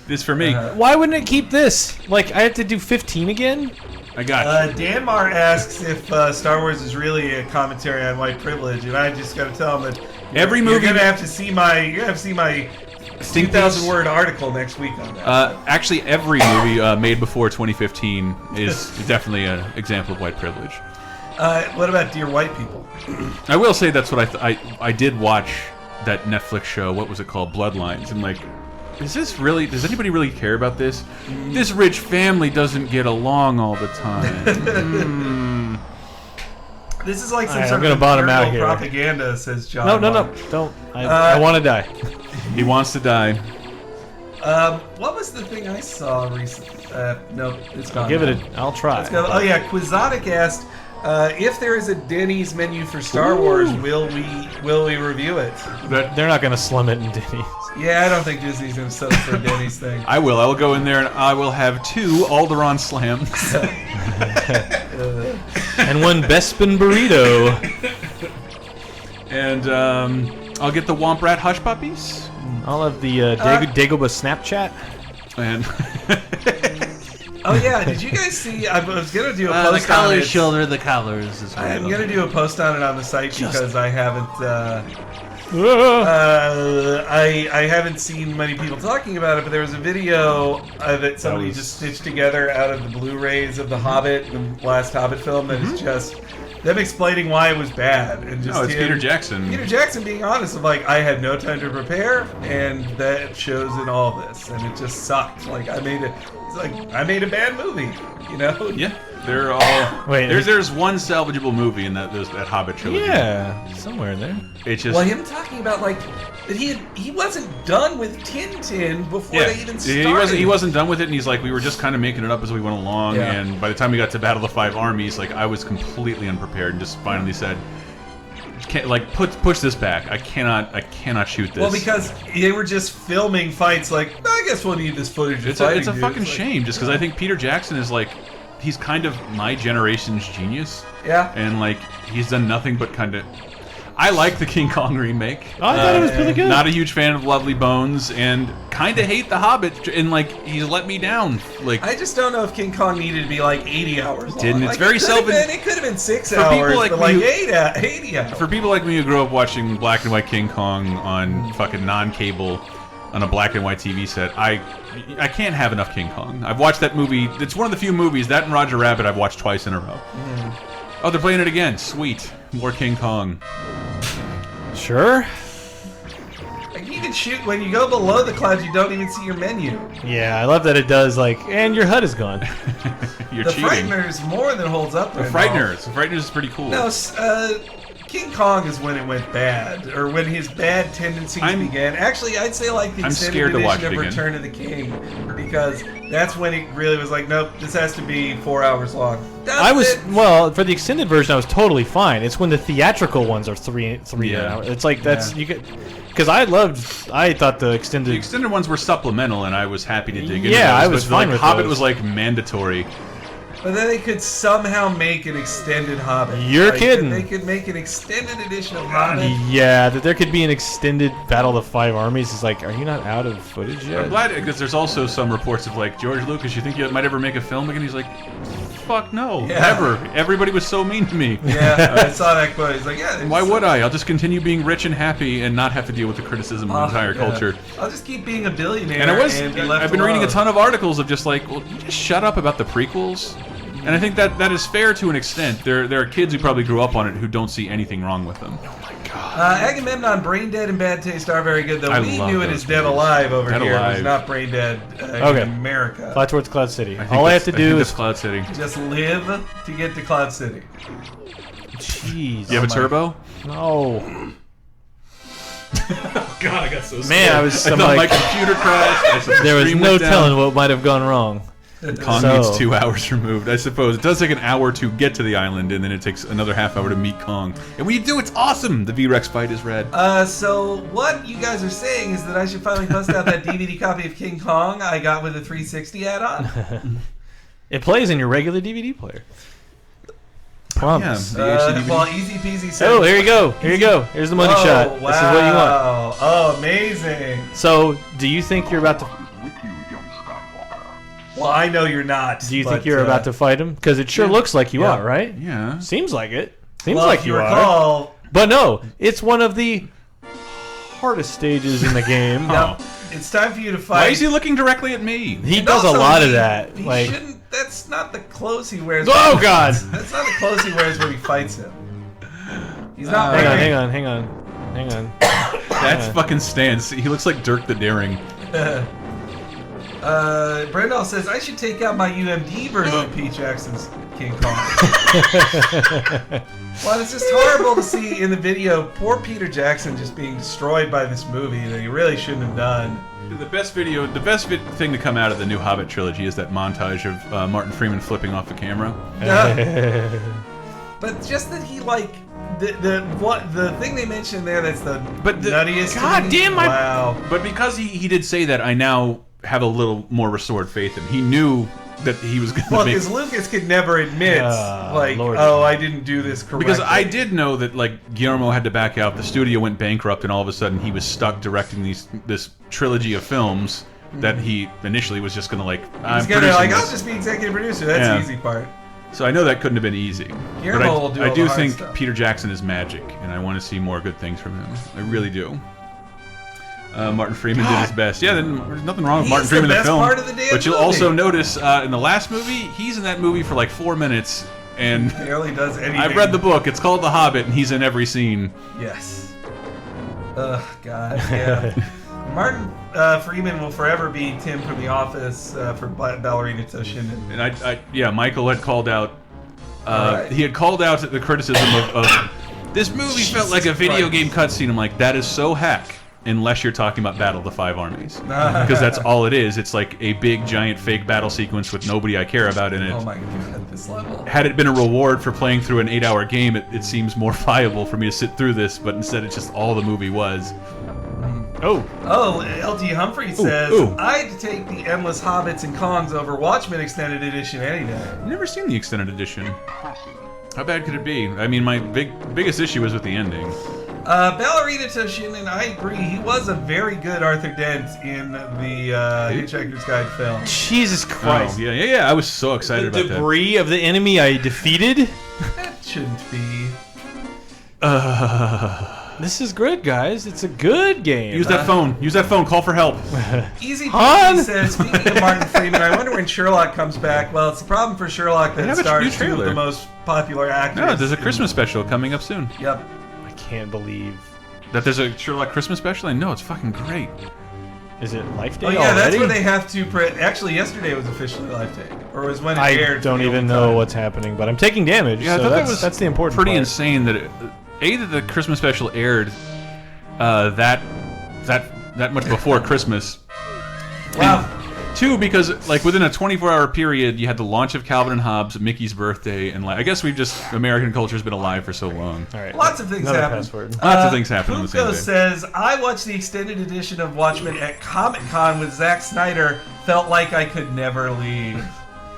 This for me. Why wouldn't it keep this? Like, I have to do 15 again? I got you. Danmar asks if Star Wars is really a commentary on white privilege, and I just got to tell him that Every you're movie- gonna have to see my 2,000 word article next week on that. Actually, every movie made before 2015 is definitely an example of white privilege. What about Dear White People? I will say that's what I did watch that Netflix show. What was it called? Bloodlines. And like, does anybody really care about this? This rich family doesn't get along all the time. This is like some Alright, sort I'm gonna of bottom out imperial here. propaganda, says John. No, Mark. don't. I want to die. He wants to die. What was the thing I saw recently? No, it's gone. Give it now. I'll try. Let's go. Oh yeah, Quizotic asked if there is a Denny's menu for Star Wars, will we review it? That They're not going to slum it in Denny's. Yeah, I don't think Disney's going to settle for a Denny's thing. I will. I will go in there and I will have 2 Alderaan slams. And 1 Bespin burrito. And I'll get the Womp Rat Hush Puppies. I'll have the Dagobah Snapchat. And oh yeah, did you guys see? I was gonna do a post the colors on it. shoulder the colors. Is what I'm gonna do a post on it on the site because I haven't. I haven't seen many people talking about it, but there was a video that somebody just stitched together out of the Blu-rays of The Hobbit, the last Hobbit film, that is just them explaining why it was bad, and just it's Peter Jackson. Peter Jackson being honest of like, I had no time to prepare, and that shows in all this, and it just sucked. Like I made a bad movie, you know? Yeah, they're all. Wait, there's one salvageable movie in that Hobbit trilogy. Yeah, somewhere in there. It's just. Well, him talking about like that he wasn't done with Tintin before they even started. He wasn't done with it, and he's like, we were just kind of making it up as we went along, and by the time we got to Battle of the Five Armies, like I was completely unprepared, and just finally said, push this back. I cannot shoot this. Well, because they were just filming fights. Like, I guess we'll need this footage. It's a fucking shame, just because I think Peter Jackson is like, he's kind of my generation's genius. Yeah. And like, he's done nothing but kind of. I like the King Kong remake. Oh, I thought it was pretty good. Not a huge fan of Lovely Bones, and kind of hate The Hobbit, and like he's let me down. Like I just don't know if King Kong needed to be like 80 hours long. Didn't. It's like, very It could have been 6 hours, like but like me 80 hours. For people like me who grew up watching black and white King Kong on fucking non-cable on a black and white TV set, I can't have enough King Kong. I've watched that movie. It's one of the few movies, that and Roger Rabbit, I've watched twice in a row. Oh, they're playing it again. Sweet. More King Kong. Sure. Like, you can shoot when you go below the clouds. You don't even see your menu. Yeah, I love that it does, like, and your HUD is gone. You're The cheating. Frighteners more than holds up. The Frighteners. The Frighteners is pretty cool. No, King Kong is when it went bad, or when his bad tendencies began. Actually, I'd say like the extended edition of Return of the King, because that's when it really was like, nope, this has to be 4 hours long. Well, for the extended version, I was totally fine. It's when the theatrical ones are three hours. It's like you get. Because I thought the extended ones were supplemental, and I was happy to dig into Yeah, those, I was fine with Hobbit those. was like mandatory. But then they could somehow make an extended Hobbit. You're kidding. They could make an extended edition of Hobbit. Yeah, that there could be an extended Battle of the Five Armies is like, are you not out of footage yet? I'm glad, because there's also some reports of like, George Lucas, you think you might ever make a film again? He's like, fuck no, never. Everybody was so mean to me. Yeah, I saw that quote. He's like, yeah. Why would I? I'll just continue being rich and happy and not have to deal with the criticism of the entire culture. I'll just keep being a billionaire. And I've been reading a ton of articles of just like, well, you just shut up about the prequels. And I think that is fair to an extent. There are kids who probably grew up on it who don't see anything wrong with them. Oh my god. Agamemnon, Brain Dead, and Bad Taste are very good, though. We love knew it those as Dead Alive over Dead here. Alive. It was not Brain Dead Okay. in America. Fly towards Cloud City. All I have to do is Cloud City. Just live to get to Cloud City. Jeez. You have a turbo? No. God, I got so scared. Man, I was I thought my computer crashed. There was no telling what might have gone wrong. Kong needs 2 hours removed, I suppose. It does take an hour to get to the island, and then it takes another half hour to meet Kong. And when you do, it's awesome! The V-Rex fight is rad. So what you guys are saying is that I should finally bust out that DVD copy of King Kong I got with a 360 add-on? It plays in your regular DVD player. Promise. Well, easy peasy. Oh, here you go. Here you go. Here's the money shot. Wow. This is what you want. Oh, amazing. So, do you think you're about to... Well, I know you're not. Do you think you're about to fight him? Because it sure looks like you are, right? Yeah. Seems like it. Seems Well, like if you you are. recall, But no, it's one of the hardest stages in the game. now, it's time for you to fight. Why is he looking directly at me? He And does a also, lot of he- that. He Like, shouldn't. That's not the clothes he wears. oh god! That's not the clothes he wears when he fights him. He's not Hang wearing. on, hang on. That's fucking stance. He looks like Dirk the Daring. Brendel says I should take out my UMD version of Pete Jackson's King Kong. Well, it's just horrible to see in the video poor Peter Jackson just being destroyed by this movie that he really shouldn't have done. The best thing to come out of the new Hobbit trilogy is that montage of Martin Freeman flipping off the camera. But But just that he like the thing they mentioned there that's the nuttiest. God damn my! Wow. But because he did say that, I now have a little more restored faith in him. He knew that he was going to Well, make... because Lucas could never admit, like, Lord. oh, I didn't do this correctly. Because I did know that, like, Guillermo had to back out. The studio went bankrupt, and all of a sudden he was stuck directing this trilogy of films that he initially was just going to, like, He's going to, like, I'll just be executive producer. That's the easy part. So I know that couldn't have been easy. Guillermo will do all I do the hard think stuff. Peter Jackson is magic, and I want to see more good things from him. I really do. Martin Freeman did his best. Yeah, then there's nothing wrong with Martin Freeman in the film. Part of the damn But you'll movie. also notice in the last movie, he's in that movie for like 4 minutes, and barely does anything. I've read the book. It's called The Hobbit, and he's in every scene. Yes. Ugh, God, yeah. Martin Freeman will forever be Tim from The Office for Ballerina Toshin. And yeah, Michael had called out. Right. He had called out the criticism of this movie felt like a video game cutscene. I'm like, that is so hack. Unless you're talking about Battle of the Five Armies, because that's all it is. It's like a big, giant, fake battle sequence with nobody I care about in it. Oh my God, at this level. Had it been a reward for playing through an 8-hour game, it seems more viable for me to sit through this, but instead it's just all the movie was. Oh, L.T. Humphrey says, I'd take the Endless Hobbits and Kongs over Watchmen Extended Edition any day. I've never seen the extended edition. How bad could it be? I mean, my biggest issue was with the ending. Ballerina Toshin, and I agree, he was a very good Arthur Dent in the Hitchhiker's Guide film. Jesus Christ. Oh, yeah. I was so excited The about that. debris of the enemy I defeated? That shouldn't be. This is good, guys. It's a good game. Use that phone. Use that phone. Call for help. Easy Han? Peasy says, speaking of Martin Freeman, I wonder when Sherlock comes back. Well, it's the problem for Sherlock that it have a new stars two of trailer. the most popular actors. No, there's a Christmas special coming up soon. Yep. I can't believe. That there's a Sherlock Christmas special? I know, it's fucking great. Is it Life Day Oh yeah, already? that's where they have to. Actually, yesterday was officially Life Day, or was when it I aired. don't for the even only know time. what's happening, but I'm taking damage. Yeah, I so thought that's, that's the important pretty part. insane that that the Christmas special aired that much before Christmas. Wow. And two, because like within a 24-hour period, you had the launch of Calvin and Hobbes, Mickey's birthday, and like I guess American culture has been alive for so long. All right. Lots of things Another happen. password. Lots of things happen on the same Puko day. says, I watched the extended edition of Watchmen at Comic-Con with Zack Snyder. Felt like I could never leave.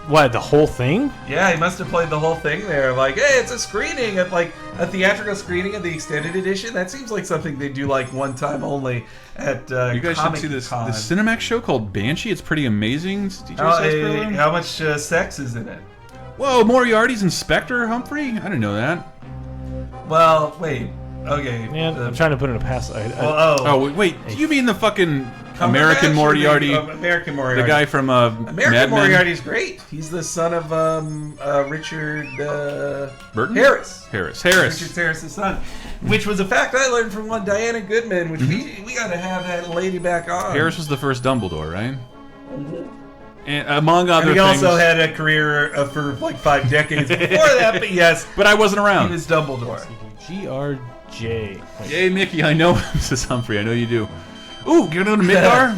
What, the whole thing? Yeah, he must have played the whole thing there. Like, hey, it's a screening of like a theatrical screening of the extended edition. That seems like something they do like one time only at You guys should see this Cinemax show called Banshee. It's pretty amazing. DJ Sarsaparilla. How much sex is in it? Whoa, Moriarty's Inspector Humphrey? I didn't know that. Well, wait. Okay. Man, I'm trying to put in a pass. Oh, wait. Do you mean the fucking American Moriarty? American Moriarty. The guy from Mad American Men? Moriarty's great. He's the son of Richard Burton? Harris. Harris. Richard Harris' son. Which was a fact I learned from one Diana Goodman, which we got to have that lady back on. Harris was the first Dumbledore, right? And among other And he things. also had a career for like 5 decades before that, but yes. But I wasn't around. He was Dumbledore. GRJ. Yay, Mickey, I know Mrs. Humphrey. I know you do. Ooh, get on to Midgar?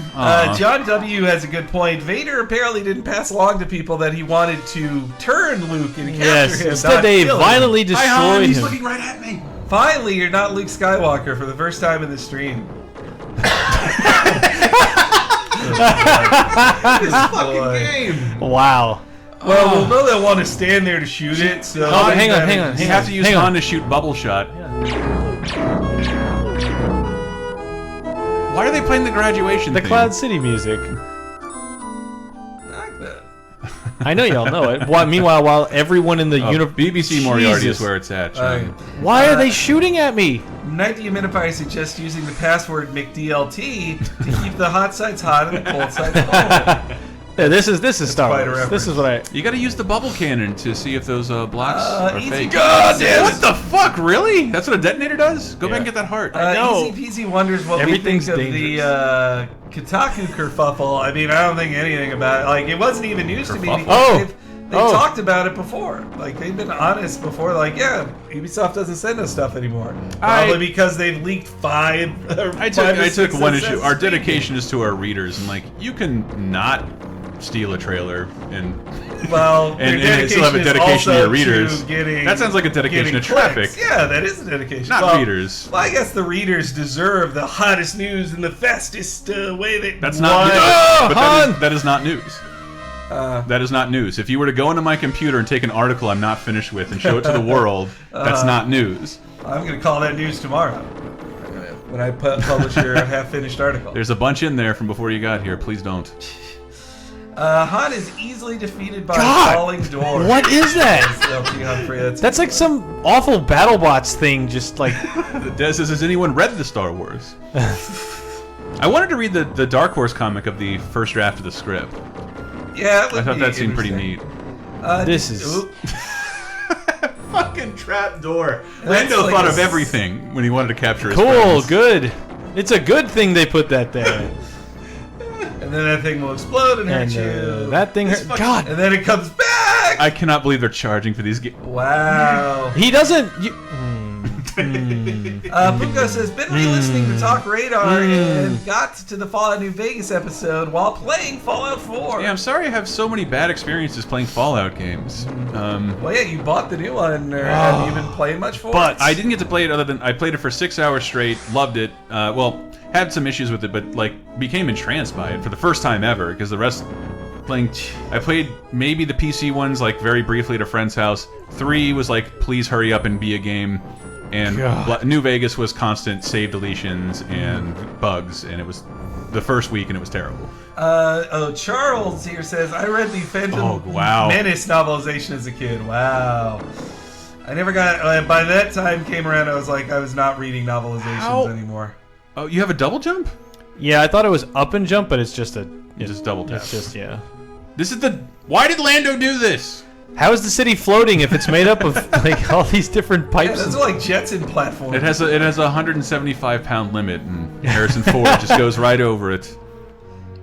John W. has a good point. Vader apparently didn't pass along to people that he wanted to turn Luke and capture Yes, him. instead not they kill him. violently Hi, Han. destroyed He's him. looking right at me. Finally, you're not Luke Skywalker for the first time in the stream. This fucking game. Wow. Well, we'll know they'll want to stand there to shoot it. So Oh, hang on. You have to use Hang on. Han to shoot bubble shot. Why are they playing the graduation The theme? Cloud City music. Like that. I know y'all know it. Meanwhile, while everyone in the universe... BBC Moriarty is where it's at, John. Why are they shooting at me? Night Dehumidifier suggests using the password McDLT to keep the hot sides hot and the cold sides cold. Yeah, this is Star quite a Wars. This is what I... You gotta use the bubble cannon to see if those blocks are Easy fake. peasy. God damn, What the fuck, really? That's what a detonator does? Go back and get that heart. know. Easy Peasy wonders what Everything's we think of the Kotaku kerfuffle. I mean, I don't think anything about it. Like, it wasn't even news to me. Kerfuffle? Because they've talked about it before. Like, they've been honest before. Like, yeah, Ubisoft doesn't send us stuff anymore. Probably because they've leaked 5 or I 5 or took 6 one issue. Assassin's Our Creed dedication is to our readers, and like, you can not steal a trailer and Well, and still have a dedication to your readers. Getting, that sounds like a dedication to traffic. Yeah, that is a dedication. Not readers. Well, I guess the readers deserve the hottest news in the fastest way that. That's not news. But that is not news. Uh, That is not news. If you were to go into my computer and take an article I'm not finished with and show it to the world, that's not news. I'm going to call that news tomorrow when I publish your half-finished article. There's a bunch in there from before you got here. Please don't. Han is easily defeated by a falling door. What is that? LT Humphrey, That's like some awful BattleBots thing, just like... Des says, has anyone read the Star Wars? I wanted to read the Dark Horse comic of the first draft of the script. Yeah, I thought that seemed pretty neat. This is... Fucking trap door. Lando like thought a of everything when he wanted to capture his cool, friends. good. It's a good thing they put that there. And then that thing will explode and hurt you. That thing hurt... God! And then it comes back! I cannot believe they're charging for these games. Wow. He doesn't... Puko says, been re-listening to Talk Radar and got to the Fallout New Vegas episode while playing Fallout 4. Yeah, I'm sorry I have so many bad experiences playing Fallout games. Well, yeah, you bought the new one, or have you been playing much for But it? I didn't get to play it other than I played it for 6 hours straight, loved it. Well, had some issues with it, but like became entranced by it for the first time ever because the rest I played maybe the PC ones like very briefly at a friend's house. 3 was like please hurry up and be a game. And New Vegas was constant save deletions and bugs, and it was the first week, and it was terrible. Charles here says, I read the Phantom Menace novelization as a kid. Wow. I never got... by that time came around, I was like, I was not reading novelizations anymore. Oh, you have a double jump? Yeah, I thought it was up and jump, but it's just a... It's just double tap. It's just, yeah. This is the... Why did Lando do this? How is the city floating if it's made up of like all these different pipes? Yeah, those are like Jetson platforms. It has a 175-pound limit, and Harrison Ford just goes right over it.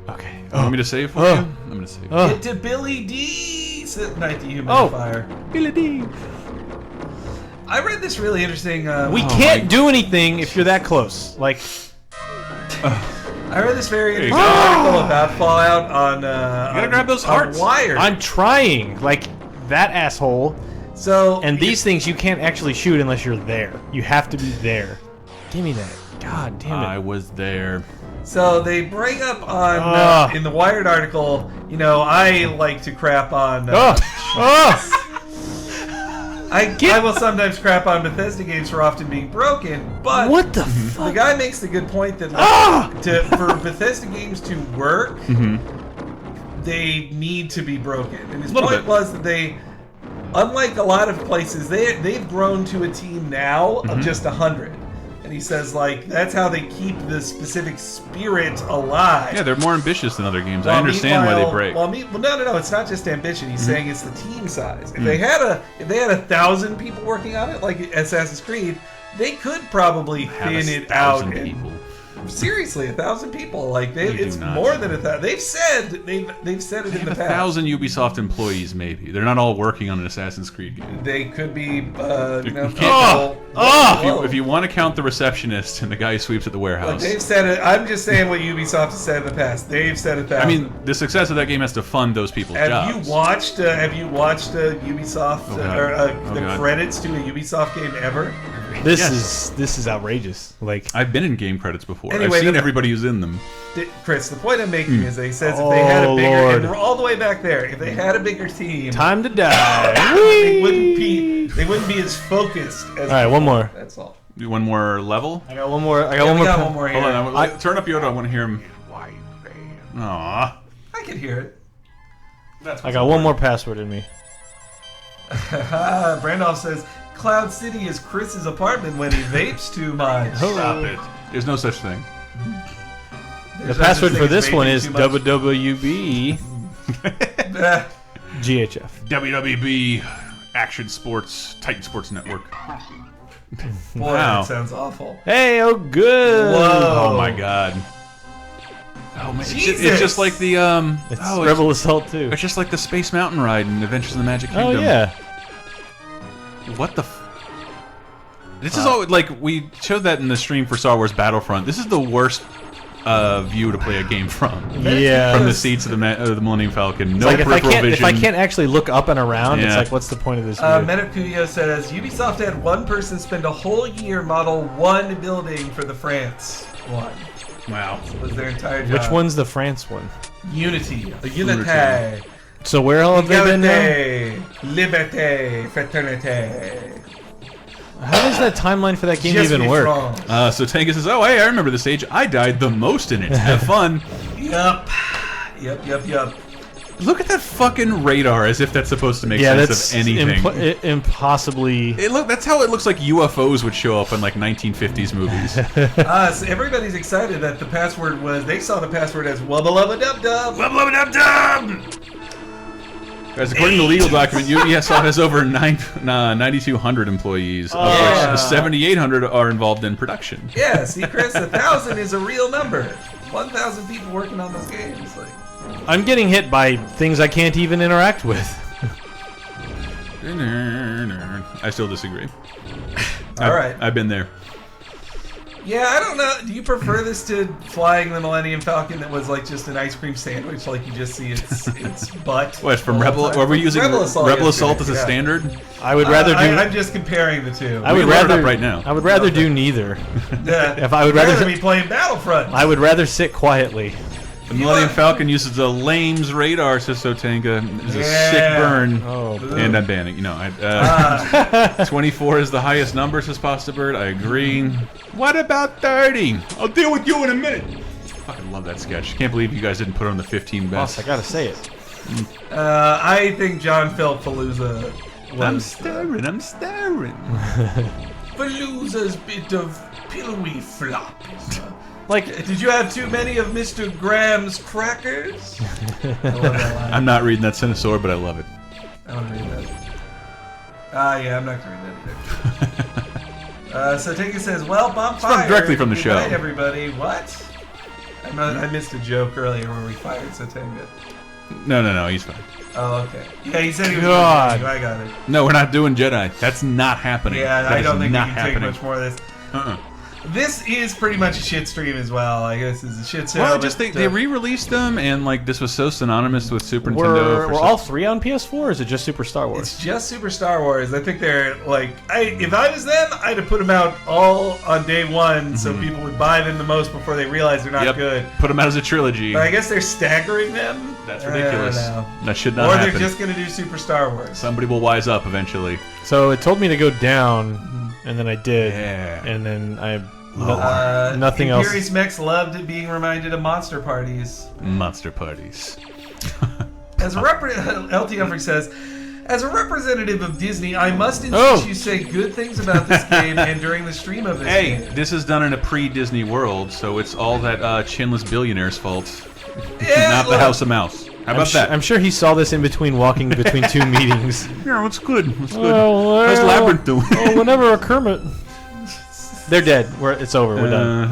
Okay. You want me to save for you? I'm gonna save. Get to Billy D. Said Night Dehumidifier. Billy D. I read this really interesting. We can't do anything if you're that close. Like. I read this very interesting article about Fallout on. You gotta grab those hearts. Wired. I'm trying. Like that asshole. So. And these things you can't actually shoot unless you're there. You have to be there. Give me that. God damn it. I was there. So they bring up on in the Wired article. You know, I like to crap on. I will sometimes crap on Bethesda games for often being broken, but what the fuck? The guy makes the good point that like, for Bethesda games to work, they need to be broken. And his point was that they, unlike a lot of places, they've grown to a team now of just 100. And he says, like, that's how they keep the specific spirit alive. Yeah, they're more ambitious than other games. I understand why they break. Well, no, it's not just ambition. He's saying it's the team size. If they had 1,000 people working on it, like Assassin's Creed, they could probably thin it out. 1,000 people. Seriously, 1,000 people. Like it's more than 1,000. They've said it in the past. 1,000 Ubisoft employees, maybe. They're not all working on an Assassin's Creed game. They could be. If you want to count the receptionist and the guy who sweeps at the warehouse, they've said it. I'm just saying what Ubisoft has said in the past. They've said it. I mean, the success of that game has to fund those people's jobs. Have you watched Ubisoft the credits to a Ubisoft game ever? This is outrageous. Like I've been in game credits before. Anyway, I've seen everybody who's in them. Chris, the point I'm making is they says if they had a bigger, and we're all the way back there, if they had a bigger team, time to die. they wouldn't be as focused. As all right, one more. That's all. One more level. I got one more. I got one more. Here. Hold on. Turn up Yoda. I want to hear him. Aww. I can hear it. I got one more password in me. Brandolph says Cloud City is Chris's apartment when he vapes too much. Stop it. There's no such thing. The password for this one is WWB GHF. WWB Action Sports Titan Sports Network. Boy, that sounds awful. Hey, oh good. Whoa. Oh my god. Oh man, it's just like the It's Rebel Assault 2. It's just like the Space Mountain ride in Adventures in the Magic Kingdom. Oh yeah. What the? This is all like we showed that in the stream for Star Wars Battlefront. This is the worst view to play a game from. Yeah. From the seats of the Millennium Falcon. No like peripheral vision. If I can't actually look up and around, Yeah. it's like, what's the point of this? Metakuyo says Ubisoft had one person spend a whole year model one building for the France one. Wow. That was their entire job. Which one's the France one? Unity. The Unité. So where all have they been now? Égalité, Liberté, Fraternité. How does that timeline for that game Just even be work? France. So Tangus says, "Oh, hey, I remember this stage. I died the most in it. Have fun." Yup. Look at that fucking radar, as if that's supposed to make sense of anything. Impossibly. That's how it looks like UFOs would show up in like 1950s movies. So everybody's excited that the password was. They saw the password as wubba lubba dub dub. Wubba lubba dub dub. Guys, according to the legal document, Ubisoft has over 9,200 employees, of which 7,800 are involved in production. Yeah, see, Chris, 1,000 is a real number. 1,000 people working on those games. Like, I'm getting hit by things I can't even interact with. I still disagree. all right. I've been there. Yeah, I don't know. Do you prefer this to flying the Millennium Falcon that was like just an ice cream sandwich, like you just see its butt? What, from all the Rebel? time? Are we using Rebel Assault as a yeah. standard? I would rather do. I'm just comparing the two. I would can load it rather up right now. I would rather do neither. Yeah. If I would rather be playing Battlefront. I would rather sit quietly. The Millennium Falcon uses the LAME's radar, says Sotanga. It's a sick burn. Oh, And I'm banning. 24 is the highest number, says Pasta Bird. I agree. What about 30? I'll deal with you in a minute. Fucking love that sketch. Can't believe you guys didn't put it on the 15 boss, best. I gotta say it. I think John Phil Palooza I'm was staring. Palooza's bit of pillowy flop. Like, Did you have too many of Mr. Graham's crackers? I love that line. I'm not reading that Cinesaur, but I love it. I want to read that. Yeah, I'm not going to read that either. So Tinka says, well, bonfire. directly from the Good show. night, everybody. What? I missed a joke earlier where we fired Sotenga. No, he's fine. Oh, okay. Yeah, he said he was God. I got it. No, we're not doing Jedi. That's not happening. Yeah, That I is don't think we not can happening. take much more of this. Uh-uh. This is pretty much a shit stream as well. I guess it's a shit show. Well, just but, they re-released them, and like this was so synonymous with Super Nintendo. were all three on PS4, or is it just Super Star Wars? It's just Super Star Wars. I think they're like, if I was them, I'd have put them out all on day one, so people would buy them the most before they realize they're not good. Put them out as a trilogy. But I guess they're staggering them. That's ridiculous. I don't know. That should not Or happen. they're just gonna do Super Star Wars. Somebody will wise up eventually. So it told me to go down, and then I did, Yeah. and then I Imperious nothing else. Mechs loved being reminded of monster parties. Monster parties. As a LT Humphrey says, as a representative of Disney, I must insist you say good things about this game and during the stream of this Hey, game. this is done in a pre-Disney world, so it's all that chinless billionaire's fault, Yeah, not the look, House of Mouse. How about that? I'm sure he saw this in between walking between two meetings. Yeah, what's good? What's good? Well, How's Labyrinth doing? Oh, whenever a Kermit. They're dead. It's over. We're done. Is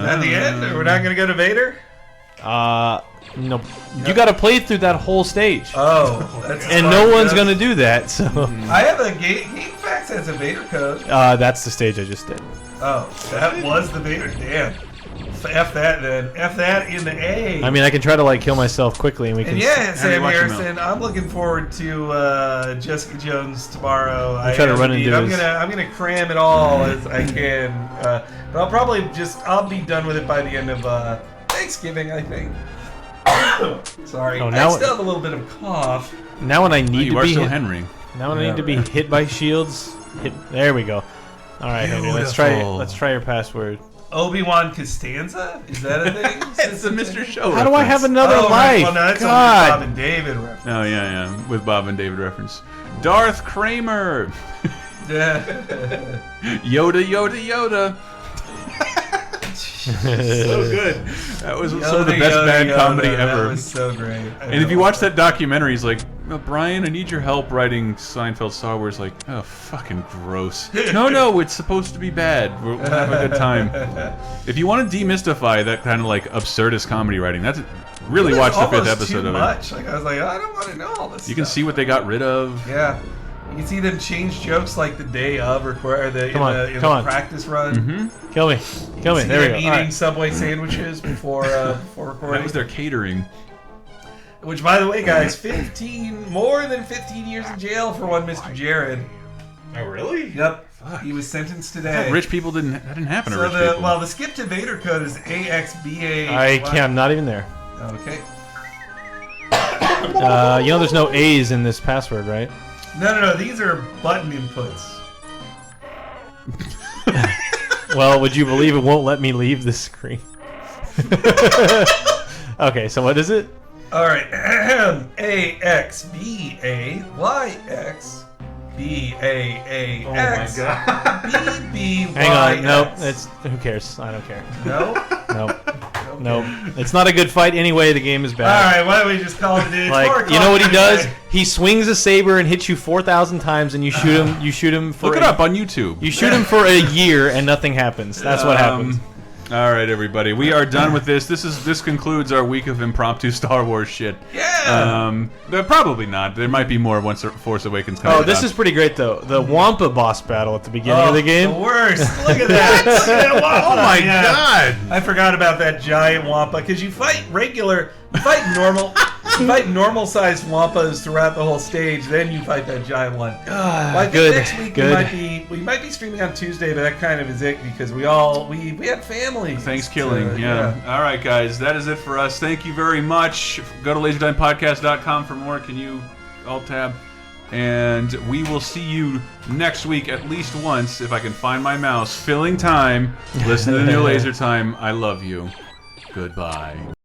that the end? We're not going to go to Vader? No. You got to play through that whole stage. Oh. That's And no one's going to do that, so... I have a GameFAQs has a Vader code. that's the stage I just did. Oh, that was the Vader. Damn. F that then. F that in the A. I mean, I can try to, like, kill myself quickly and we can... And yeah, Sam watch him Harrison, I'm looking forward to Jessica Jones tomorrow. I'm trying to run into I'm his- gonna cram it all as I can, but I'll probably I'll be done with it by the end of Thanksgiving, I think. Sorry, Oh, now- I still have a little bit of cough. Now when I need You to are be still hit, Henry. now when I need to be hit by shields, there we go. All right, Henry, let's try Beautiful. your password. Obi-Wan Costanza? Is that a thing? It's a Mr. Show. How do I have another Oh, life? well, no, that's only God. Bob and David reference. Oh yeah, with Bob and David reference. Darth Kramer. Yeah. Yoda. So good. That was some of the best Yoda, bad Yoda, comedy that ever. was so great. And if you watch that documentary, he's like, Brian, I need your help writing Seinfeld Star Wars. Like, oh, fucking gross. No, it's supposed to be bad. We'll have a good time. If you want to demystify that kind of like absurdist comedy writing, that's really watch the 5th episode too of much. it. Like I was like, I don't want to know all this. You can stuff. see what they got rid of. Yeah. You see them change jokes like the day of, or the practice run. Kill me. Kill me. There we go. Eating All right. Subway sandwiches before recording. That was their catering. Which, by the way, guys, more than 15 years in jail for one Mr. Jared. Oh, really? Yep. He was sentenced today. Rich people that didn't happen to rich people. Well, the skip to Vader code is AXBA. I'm not even there. Okay. You know there's no A's in this password, right? No. These are button inputs. Well, would you believe it won't let me leave the screen? Okay, so what is it? All right. AXBAYX. BAAX. Oh my god. BBYX. Hang on, nope. Who cares? I don't care. No? Nope. Nope. It's not a good fight anyway. The game is bad. All right, why don't we just call it a day? Like, you know what he does? He swings a saber and hits you 4,000 times, and you shoot him. You shoot him for. Look it up on YouTube. You shoot him for a year, and nothing happens. That's what happens. All right, everybody, we are done with this. This concludes our week of impromptu Star Wars shit. Yeah. But probably not. There might be more once Force Awakens comes. Oh, this is pretty great though. The Wampa boss battle at the beginning of the game. The worst. Look at that. Oh my god! I forgot about that giant Wampa because you fight normal sized Wampas throughout the whole stage. Then you fight that giant one. I think good. Next week we might be streaming on Tuesday, but that kind of is it because we had families. Thanksgiving, yeah. All right, guys, that is it for us. Thank you very much. Go to LaserTimePodcast.com for more. Can you alt tab? And we will see you next week at least once if I can find my mouse. Filling time. Listen to the new Laser Time. I love you. Goodbye.